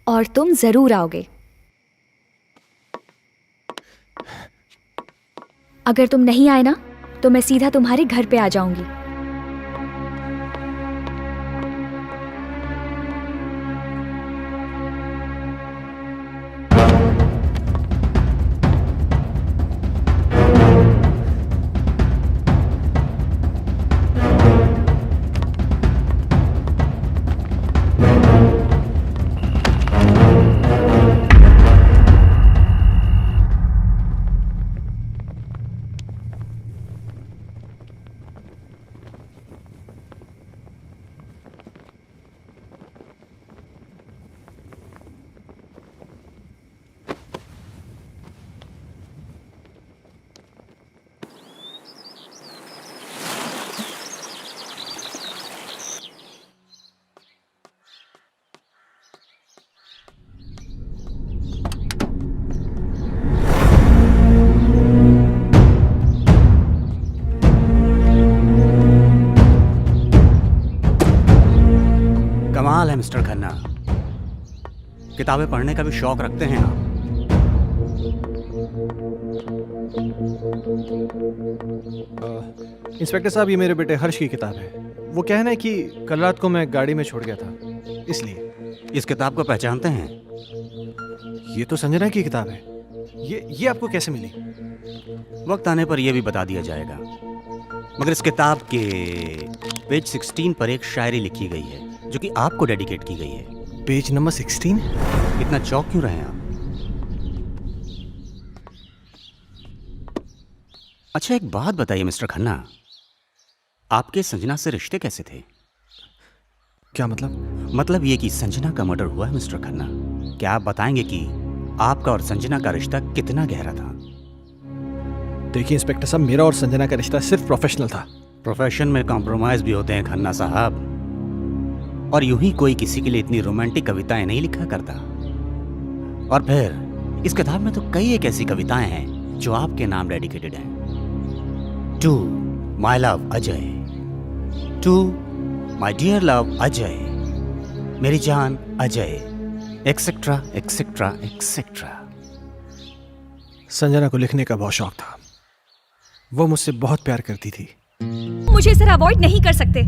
और तुम जरूर आओगे। अगर तुम नहीं आए ना तो मैं सीधा तुम्हारे घर पे आ जाऊंगी। कमाल है मिस्टर खन्ना, किताबें पढ़ने का भी शौक रखते हैं आप। इंस्पेक्टर साहब, ये मेरे बेटे हर्ष की किताब है। वो कहना है कि कल रात को मैं गाड़ी में छोड़ गया था, इसलिए। इस किताब को पहचानते हैं? ये तो संजना की किताब है। ये आपको कैसे मिली? वक्त आने पर यह भी बता दिया जाएगा, मगर इस किताब के पेज 16 पर एक शायरी लिखी गई है जो कि आपको डेडिकेट की गई है। Page number 16? इतना चौंक क्यों रहे हैं आप? अच्छा, एक बात बताइए मिस्टर खन्ना, आपके संजना से रिश्ते कैसे थे? क्या मतलब? मतलब ये कि संजना का मर्डर हुआ है मिस्टर खन्ना। क्या आप बताएंगे कि आपका और संजना का रिश्ता कितना गहरा था? देखिए इंस्पेक्टर साहब, मेरा और संजना का रिश्ता सिर्फ प्रोफेशनल था। प्रोफेशन में कॉम्प्रोमाइज भी होते हैं खन्ना साहब, और यूं ही कोई किसी के लिए इतनी रोमांटिक कविताएं नहीं लिखा करता। और फिर इस किताब में तो कई एक ऐसी कविताएं हैं जो आपके नाम डेडिकेटेड हैं। To my love Ajay, to my dear love Ajay, मेरी जान Ajay, etcetera etcetera etcetera. Sanjana को लिखने का बहुत शौक था। वो मुझसे बहुत प्यार करती थी। मुझे सर अवॉइड नहीं कर सकते।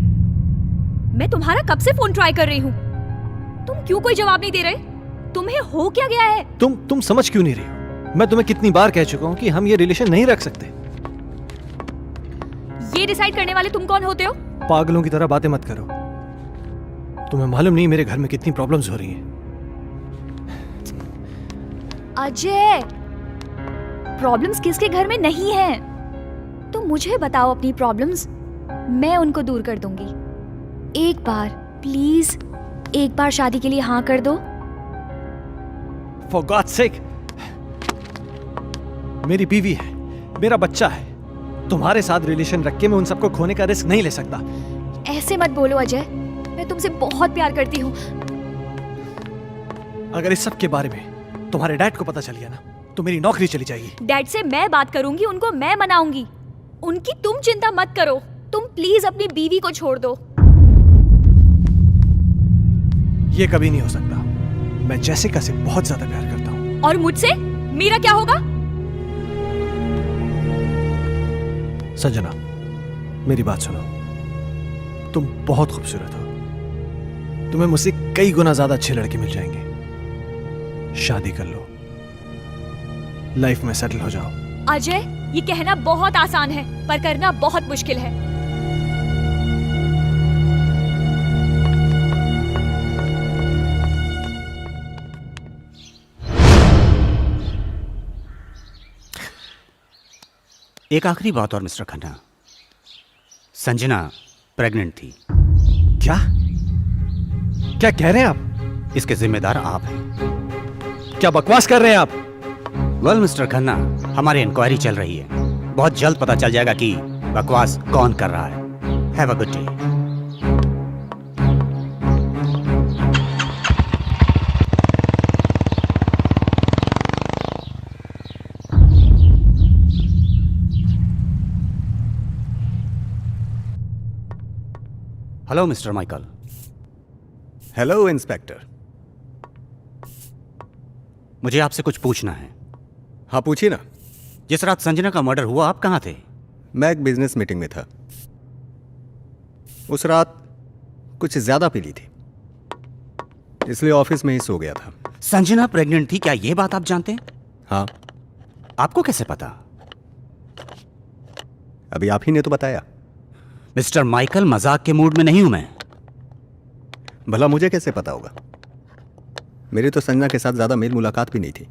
मैं तुम्हारा कब से फोन ट्राई कर रही हूँ, तुम क्यों कोई जवाब नहीं दे रहे? तुम्हें हो क्या गया है? तुम समझ क्यों नहीं रही हो? मैं तुम्हें कितनी बार कह चुका हूँ कि हम ये रिलेशन नहीं रख सकते। ये डिसाइड करने वाले तुम कौन होते हो? पागलों की तरह बातें मत करो। तुम्हें मालूम नहीं मेरे घर में कितनी प्रॉब्लम्स हो रही हैं। अजय, प्रॉब्लम्स किसके घर में नहीं है? तुम मुझे बताओ अपनी प्रॉब्लम्स, मैं उनको दूर कर दूंगी। एक बार प्लीज, एक बार शादी के लिए हाँ कर दो। For God's sake, मेरी बीवी है, मेरा बच्चा है। तुम्हारे साथ रिलेशन रख के मैं उन सबको खोने का रिस्क नहीं ले सकता। ऐसे मत बोलो अजय, मैं तुमसे बहुत प्यार करती हूँ। अगर इस सब के बारे में तुम्हारे डैड को पता चल गया ना तो मेरी नौकरी चली जाएगी। डैड से मैं बात करूंगी, उनको मैं मनाऊंगी। उनकी तुम चिंता मत करो। तुम प्लीज अपनी बीवी को छोड़ दो। ये कभी नहीं हो सकता। मैं जेसिका से बहुत ज्यादा प्यार करता हूँ। और मुझसे मेरा क्या होगा? संजना, मेरी बात सुनो। तुम बहुत खूबसूरत हो। तुम्हें मुझसे कई गुना ज्यादा अच्छे लड़के मिल जाएंगे। शादी कर लो, लाइफ में सेटल हो जाओ। अजय, ये कहना बहुत आसान है पर करना बहुत मुश्किल है। एक आखिरी बात और मिस्टर खन्ना, संजना प्रेग्नेंट थी। क्या क्या कह रहे हैं आप? इसके जिम्मेदार आप हैं। क्या बकवास कर रहे हैं आप? वेल मिस्टर खन्ना, हमारी इंक्वायरी चल रही है, बहुत जल्द पता चल जाएगा कि बकवास कौन कर रहा है। Have a good day. Hello mister Michael. Hello inspector. मुझे आपसे कुछ पूछना है। हाँ पूछिए ना। जिस रात संजना का मर्डर हुआ आप कहाँ थे? मैं एक बिजनेस मीटिंग में था। उस रात कुछ ज्यादा पी ली थी, इसलिए ऑफिस में ही सो गया था। संजना प्रेग्नेंट थी, क्या ये बात आप जानते हैं? हाँ। आपको कैसे पता? अभी आप ही ने तो बताया। मिस्टर माइकल, मजाक के मूड में नहीं हूं मैं। भला मुझे कैसे पता होगा? मेरी तो संजना के साथ ज्यादा मेल मुलाकात भी नहीं थी।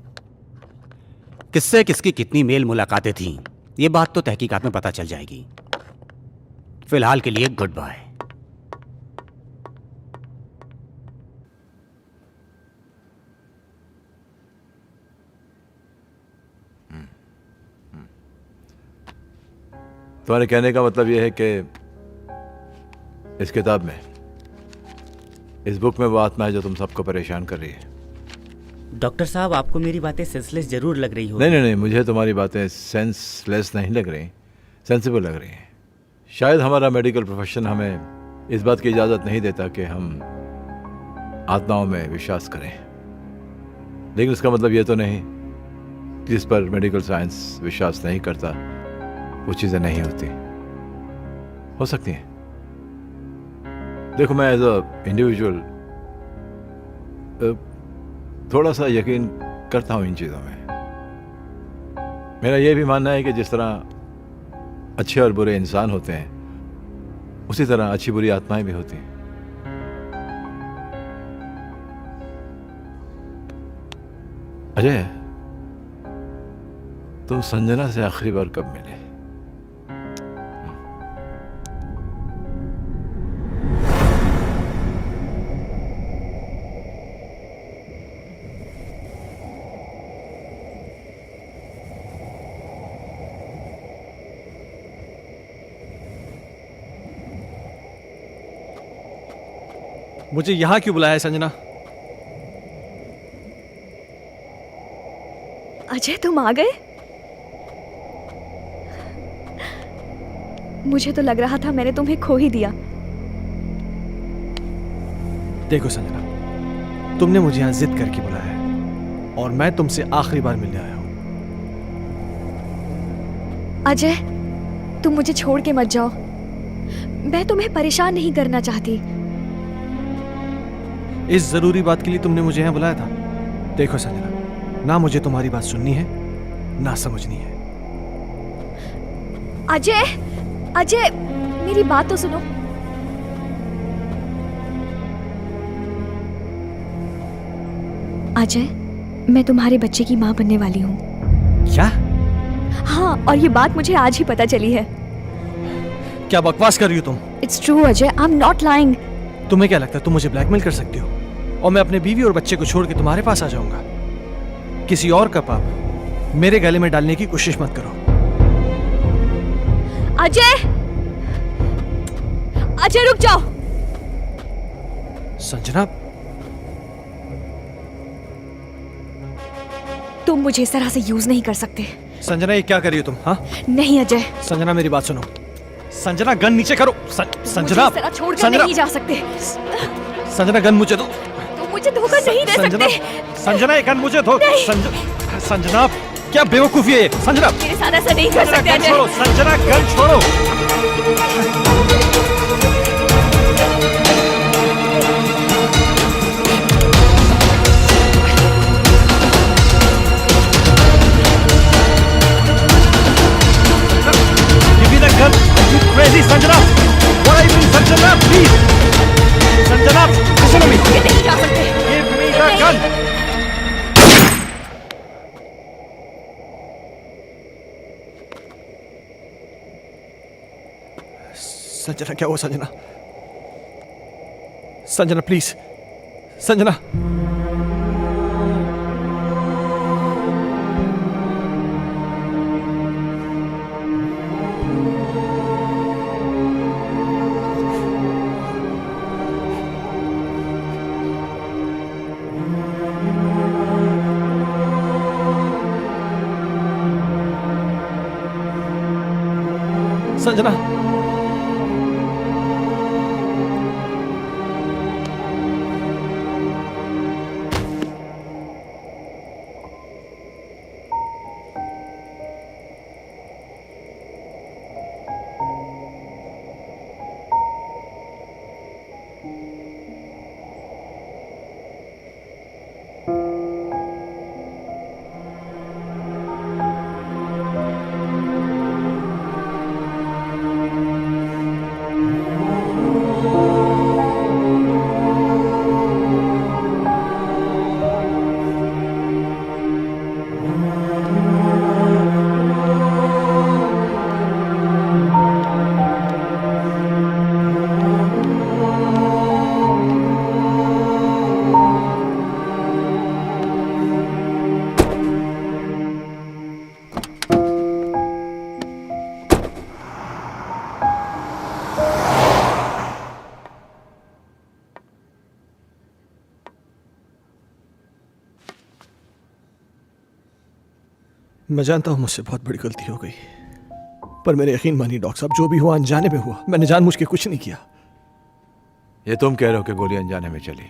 किससे किसकी कितनी मेल मुलाकातें थीं, ये बात तो तहकीकात में पता चल जाएगी। फिलहाल के लिए गुड बाय। तुम्हारे कहने का मतलब यह है कि इस किताब में, इस बुक में वो आत्मा है जो तुम सबको परेशान कर रही है। डॉक्टर साहब, आपको मेरी बातें सेंसलेस जरूर लग रही हो। नहीं, मुझे तुम्हारी बातें सेंसलेस नहीं लग रही, सेंसिबल लग रही हैं। शायद हमारा मेडिकल प्रोफेशन हमें इस बात की इजाज़त नहीं देता कि हम आत्माओं में विश्वास करें, लेकिन इसका मतलब ये तो नहीं कि जिस पर मेडिकल साइंस विश्वास नहीं करता वो चीज़ें नहीं होती, हो सकती हैं। देखो, मैं एज अ इंडिविजुअल थोड़ा सा यकीन करता हूँ इन चीज़ों में। मेरा ये भी मानना है कि जिस तरह अच्छे और बुरे इंसान होते हैं, उसी तरह अच्छी बुरी आत्माएं भी होती हैं। अजय, तुम संजना से आखिरी बार कब मिले? मुझे यहां क्यों बुलाया है संजना? अजय, तुम आ गए? मुझे तो लग रहा था मैंने तुम्हें खो ही दिया। देखो संजना, तुमने मुझे यहां जिद करके बुलाया है और मैं तुमसे आखिरी बार मिलने आया हूं। अजय, तुम मुझे छोड़ के मत जाओ। मैं तुम्हें परेशान नहीं करना चाहती। इस जरूरी बात के लिए तुमने मुझे यहां बुलाया था? देखो संजना, ना मुझे तुम्हारी बात सुननी है ना समझनी है। अजय, अजय, मेरी बात तो सुनो। अजय, मैं तुम्हारे बच्चे की मां बनने वाली हूँ। क्या? हाँ, और ये बात मुझे आज ही पता चली है। क्या बकवास कर रही हो तुम? It's true Ajay, I am not lying. तुम्हें क्या लगता है तुम मुझे ब्लैकमेल कर सकती हो और मैं अपने बीवी और बच्चे को छोड़ के तुम्हारे पास आ जाऊंगा? किसी और का पाप मेरे गले में डालने की कोशिश मत करो। अजय, अजय रुक जाओ। संजना, तुम मुझे इस तरह से यूज नहीं कर सकते। संजना, ये क्या कर रही हो तुम? हाँ? नहीं अजय। संजना, मेरी बात सुनो। संजना, गन नीचे करो। संजना, मुझे इस तरह छोड़कर नहीं जा सकते। संजना, गन मुझे दो। तुम मुझे धोखा नहीं दे सकते। संजना, ये गन मुझे दो। संजना, क्या बेवकूफी है ये? संजना, मेरे साथ ऐसा नहीं कर सकते अजय। छोड़ो संजना, गन छोड़ो। Crazy, Sanjana! What are you doing, Sanjana? Please! Sanjana, listen to me! ये नहीं जा सकते। Give me the gun! Sanjana, क्या हुआ संजना? संजना, प्लीज! संजना! संजना, मैं जानता हूं मुझसे बहुत बड़ी गलती हो गई, पर मेरे यकीन मानिए डॉक्टर साहब, जो भी हुआ अनजाने में हुआ। मैंने जानबूझ के कुछ नहीं किया। ये तुम कह रहे हो कि गोली अनजाने में चली।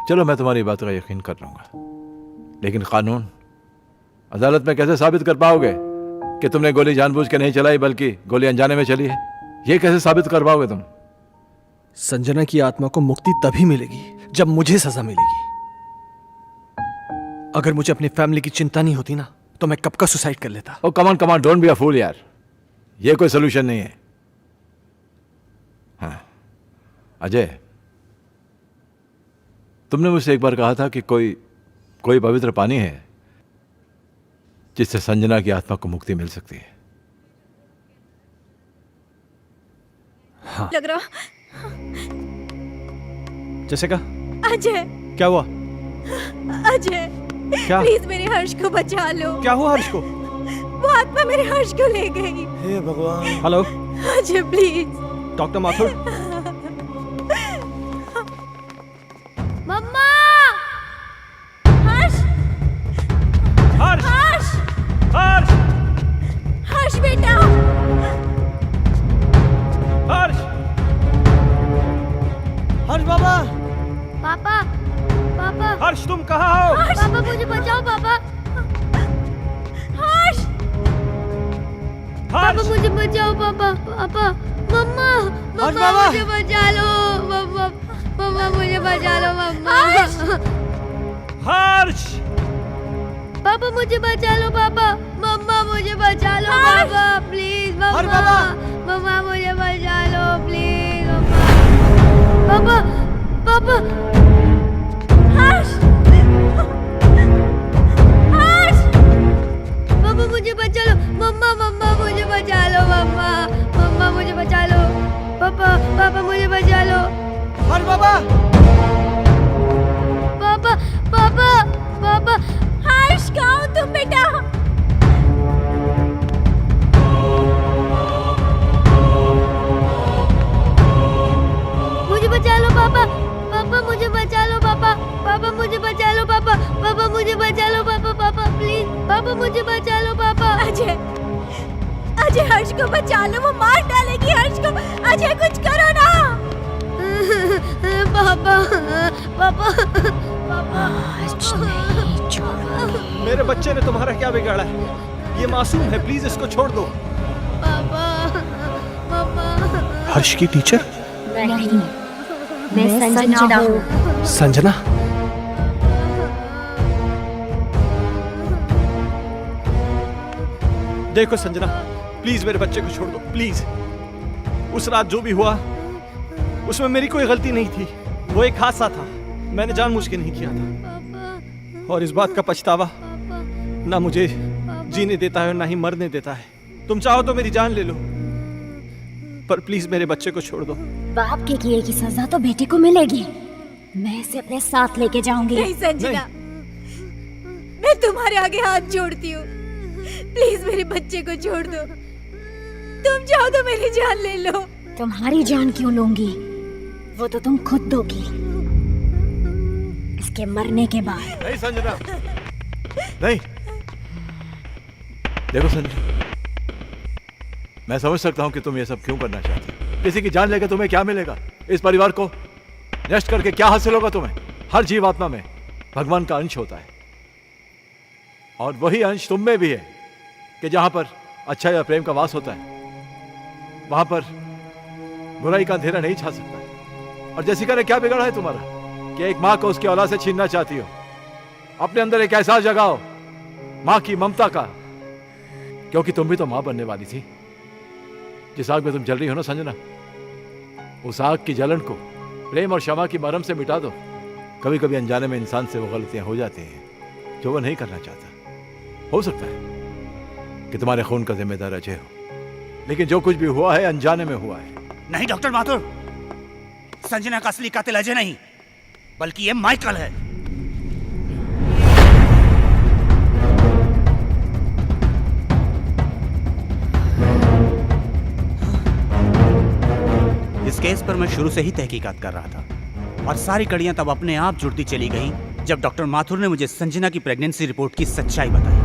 चलो मैं तुम्हारी बात का यकीन कर लूंगा, लेकिन कानून, अदालत में कैसे साबित कर पाओगे कि तुमने गोली जानबूझ के नहीं चलाई बल्कि गोली अनजाने में चली है? ये कैसे साबित कर पाओगे तुम? संजना की आत्मा को मुक्ति तभी मिलेगी जब मुझे सजा मिलेगी। अगर मुझे अपनी फैमिली की चिंता नहीं होती ना, तो मैं कब का सुसाइड कर लेता। ओ कमान कमान, डोंट बी अ फूल यार, ये कोई सोल्यूशन नहीं है। हाँ अजय, तुमने मुझसे एक बार कहा था कि कोई पवित्र पानी है जिससे संजना की आत्मा को मुक्ति मिल सकती है। हाँ। लग रहा जैसे का अजय, क्या हुआ? अजय क्या? प्लीज मेरे हर्ष को बचा लो। क्या हुआ हर्ष को? वो आत्मा मेरे हर्ष को ले गई। हे भगवान। Hello Ajay please. Doctor Mathur. मम्मा। हर्ष, हर्ष, हर्ष, हर्ष, हर्ष बेटा। हर्ष, हर्ष बाबा। पापा, पापा। हर्ष तुम कहाँ हो? पापा मुझे बचाओ पापा। हर्ष, पापा मुझे बचाओ पापा। पापा, मम्मा, मम्मा मुझे बचा लो। मम्मा, मम्मा मुझे बचा लो मम्मा। हर्ष, पापा मुझे बचा लो पापा। मम्मा मुझे बचा लो पापा प्लीज। मम्मा, मम्मा मुझे बचा लो प्लीज। पापा, पापा। हर्ष, हर्ष, पापा मुझे बचा लो। मम्मा, मम्मा मुझे बचा लो। मम्मा, मम्मा मुझे बचा लो। पापा, पापा मुझे बचा लो। हर्ष बाबा। पापा, पापा, पापा। हर्ष कहाँ हो तुम बेटा? मुझे बचा लो पापा। पापा मुझे बचा लो पापा। पापा मुझे बचा लो पापा। पापा मुझे बचा लो पापा। पापा प्लीज, पापा मुझे बचा लो पापा। अजय, अजय हर्ष को बचा लो, वो मार डालेगी हर्ष को। अजय कुछ करो ना। पापा, पापा, पापा। मेरे बच्चे ने तुम्हारा क्या बिगाड़ा है? ये मासूम है, प्लीज इसको छोड़ दो। पापा, पापा। हर्ष की टीचर? नहीं, मैं संजना हूँ। संजना? देखो संजना, प्लीज मेरे बच्चे को छोड़ दो प्लीज। उस रात जो भी हुआ उसमें मेरी कोई गलती नहीं थी। वो एक हादसा था, मैंने जानबूझ के नहीं किया था। और इस बात का पछतावा ना मुझे जीने देता है और ना ही मरने देता है। तुम चाहो तो मेरी जान ले लो, पर प्लीज मेरे बच्चे को छोड़ दो। बाप के किए की सजा तो बेटे को मिलेगी। मैं इसे अपने साथ लेके जाऊंगी। नहीं संजना, मैं तुम्हारे आगे हाथ जोड़ती हूँ, प्लीज मेरे बच्चे को छोड़ दो। तुम चाहो तो मेरी जान ले लो। तुम्हारी जान क्यों लूंगी? वो तो तुम खुद दोगी इसके मरने के बाद। नहीं संजना, नहीं। देखो संजना, मैं समझ सकता हूं कि तुम ये सब क्यों करना चाहते हो। किसी की जान लेकर तुम्हें क्या मिलेगा? इस परिवार को नष्ट करके क्या हासिल होगा तुम्हें? हर जीवात्मा में भगवान का अंश होता है और वही अंश तुम में भी है कि जहां पर अच्छा या प्रेम का वास होता है वहां पर बुराई का अंधेरा नहीं छा सकता। और जैसिका ने क्या बिगाड़ा है तुम्हारा कि एक मां को उसकी औलाद से छीनना चाहती हो? अपने अंदर एक एहसास जगाओ मां की ममता का, क्योंकि तुम भी तो मां बनने वाली थी। जिस आग में तुम जल रही हो ना संजना, उस आग की जलन को प्रेम और क्षमा की मरहम से मिटा दो। कभी कभी अनजाने में इंसान से वो गलतियां हो जाती हैं जो वो नहीं करना चाहता। हो सकता है कि तुम्हारे खून का जिम्मेदार अजय हो, लेकिन जो कुछ भी हुआ है अनजाने में हुआ है। नहीं डॉक्टर माथुर, संजना का असली कातिल अजय नहीं बल्कि ये माइकल है। इस केस पर मैं शुरू से ही तहकीकात कर रहा था और सारी कड़ियां तब अपने आप जुड़ती चली गईं जब डॉक्टर माथुर ने मुझे संजना की प्रेगनेंसी रिपोर्ट की सच्चाई बताई।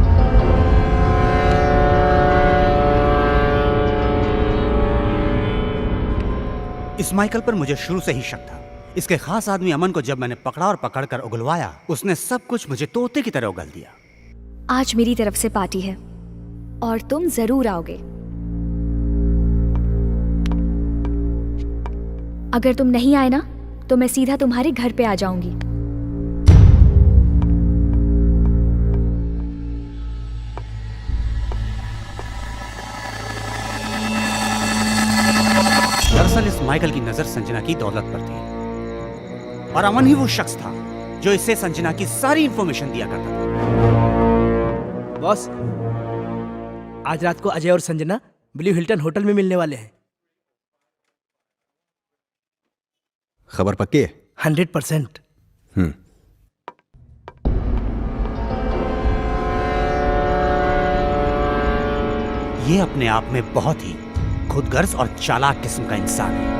इस माइकल पर मुझे शुरू से ही शक था। इसके खास आदमी अमन को जब मैंने पकड़ा और पकड़कर उगलवाया, उसने सब कुछ मुझे तोते की तरह उगल दिया। आज मेरी तरफ से पार्टी है और तुम जरूर आओगे। अगर तुम नहीं आए ना तो मैं सीधा तुम्हारे घर पे आ जाऊंगी। दरअसल इस माइकल की नजर संजना की दौलत पर थी और अमन ही वो शख्स था जो इससे संजना की सारी इंफॉर्मेशन दिया करता था। बॉस, आज रात को अजय और संजना ब्लू हिल्टन होटल में मिलने वाले हैं। खबर पक्की है? 100%। ये अपने आप में बहुत ही खुदगर्ज और चालाक किस्म का इंसान है।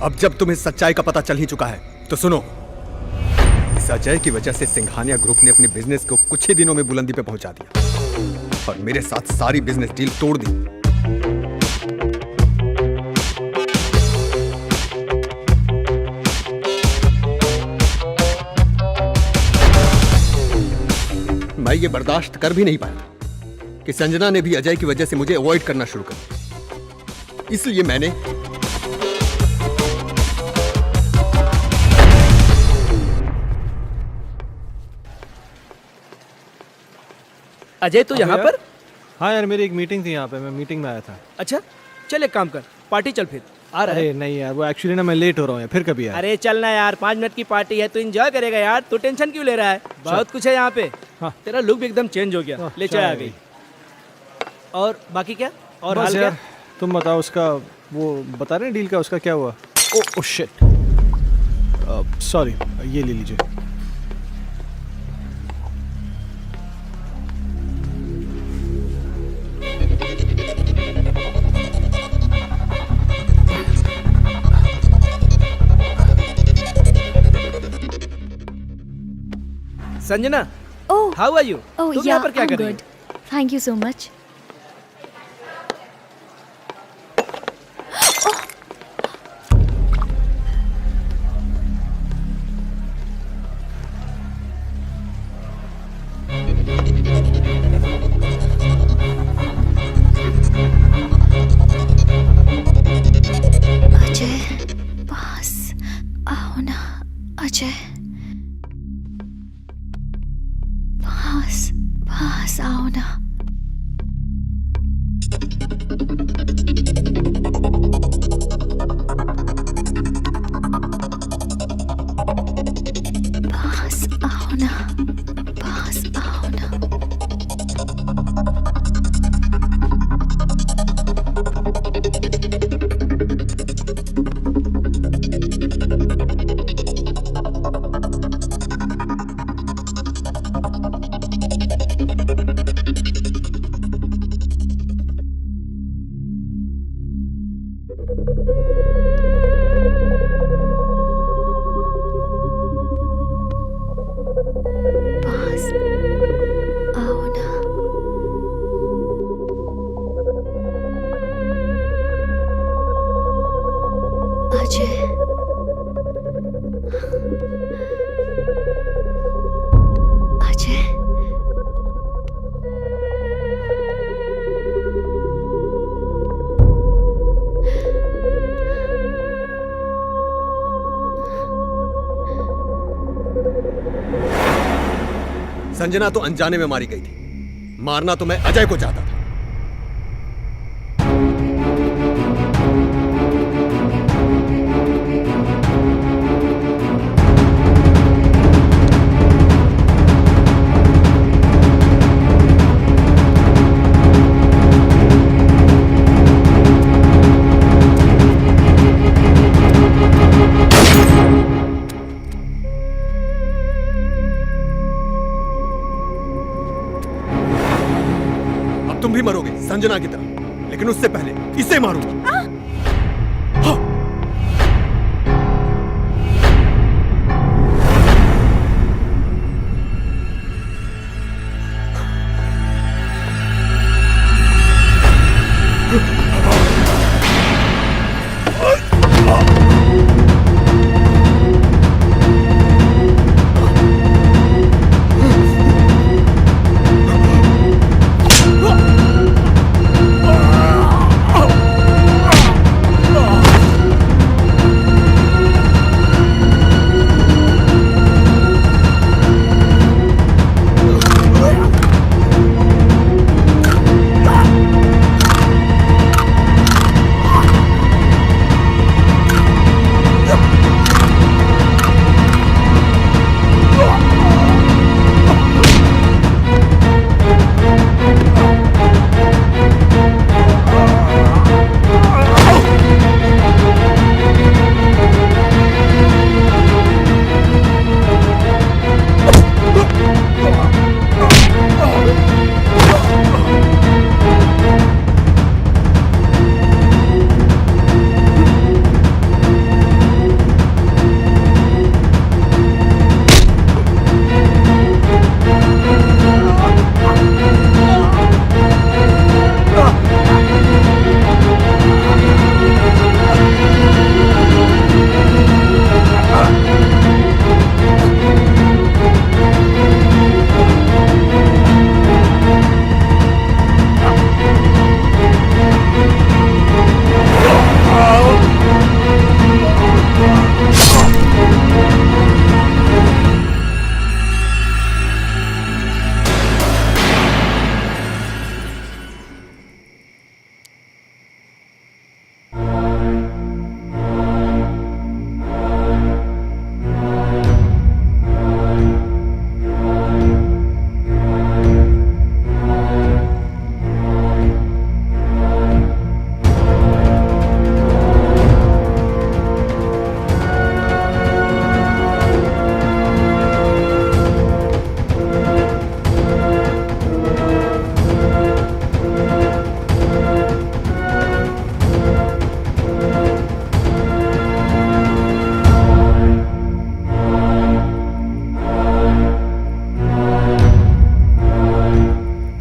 अब जब तुम्हें सच्चाई का पता चल ही चुका है तो सुनो। इस अजय की वजह से सिंघानिया ग्रुप ने अपने बिजनेस को कुछ ही दिनों में बुलंदी पे पहुंचा दिया और मेरे साथ सारी बिजनेस डील तोड़ दी। मैं ये बर्दाश्त कर भी नहीं पाया कि संजना ने भी अजय की वजह से मुझे अवॉइड करना शुरू कर दिया। इसलिए मैंने अजय तो यहाँ पर? हाँ यार, मेरी एक मीटिंग थी यहाँ पे, मैं मीटिंग में आया था। अच्छा चल, एक काम कर, पार्टी चल फिर। आ रहा है? अरे नहीं यार, वो एक्चुअली ना मैं लेट हो रहा हूँ यार, फिर कभी यार। अरे चलना यार, 5 मिनट की पार्टी है, तू एंजॉय करेगा यार। तू टेंशन क्यों ले रहा है? बहुत कुछ है यहाँ पे। हाँ। तेरा लुक भी एकदम चेंज हो गया। ले चाय आ गई। और बाकी क्या? और हाल क्या? तुम बताओ, उसका वो बता रहे हैं डील का, उसका क्या हुआ? ओह शिट, सॉरी, ये ले लीजिए। Sanjana, oh how are you? Oh तुम यहाँ पर क्या कर रही हो? Thank you so much. Ajay, पास आओ ना अजय, पास आओ ना। पास आओ ना, पास आओ ना। संजना तो अनजाने में मारी गई थी, मारना तो मैं अजय को चाहता था। तुम भी मरोगे संजना की तरह, लेकिन उससे पहले इसे मारूंगा।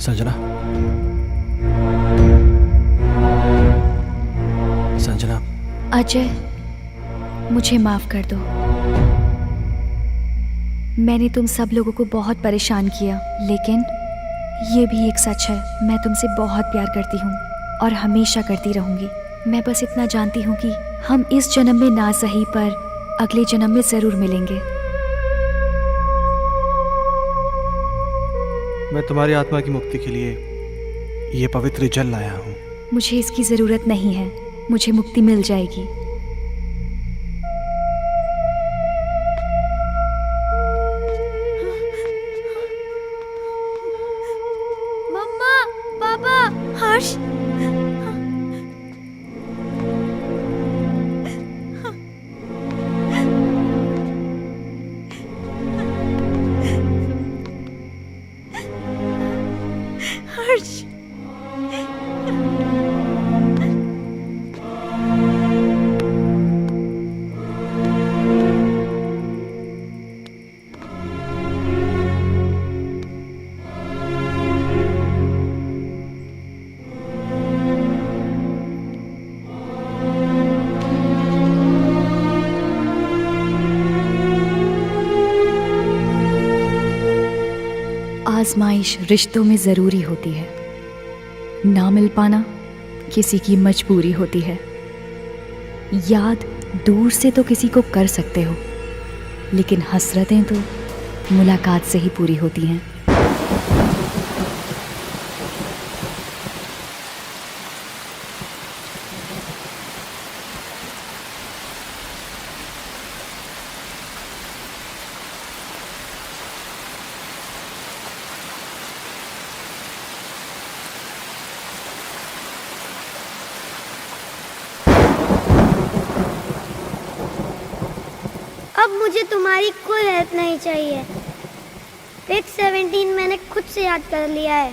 संजना, संजना। अजय, मुझे माफ कर दो। मैंने तुम सब लोगों को बहुत परेशान किया, लेकिन ये भी एक सच है, मैं तुमसे बहुत प्यार करती हूँ और हमेशा करती रहूँगी। मैं बस इतना जानती हूँ कि हम इस जन्म में ना सही पर अगले जन्म में ज़रूर मिलेंगे। मैं तुम्हारी आत्मा की मुक्ति के लिए ये पवित्र जल लाया हूँ। मुझे इसकी ज़रूरत नहीं है, मुझे मुक्ति मिल जाएगी। मम्मा, पापा, हर्ष। हर्ष। आजमाइश रिश्तों में ज़रूरी होती है, ना मिल पाना किसी की मजबूरी होती है। याद दूर से तो किसी को कर सकते हो, लेकिन हसरतें तो मुलाकात से ही पूरी होती हैं। अब मुझे तुम्हारी कोई हेल्प नहीं चाहिए। पिच 17 मैंने खुद से याद कर लिया है।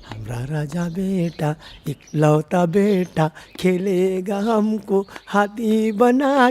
हमारा राजा बेटा इकलौता बेटा खेलेगा हमको हाथी बना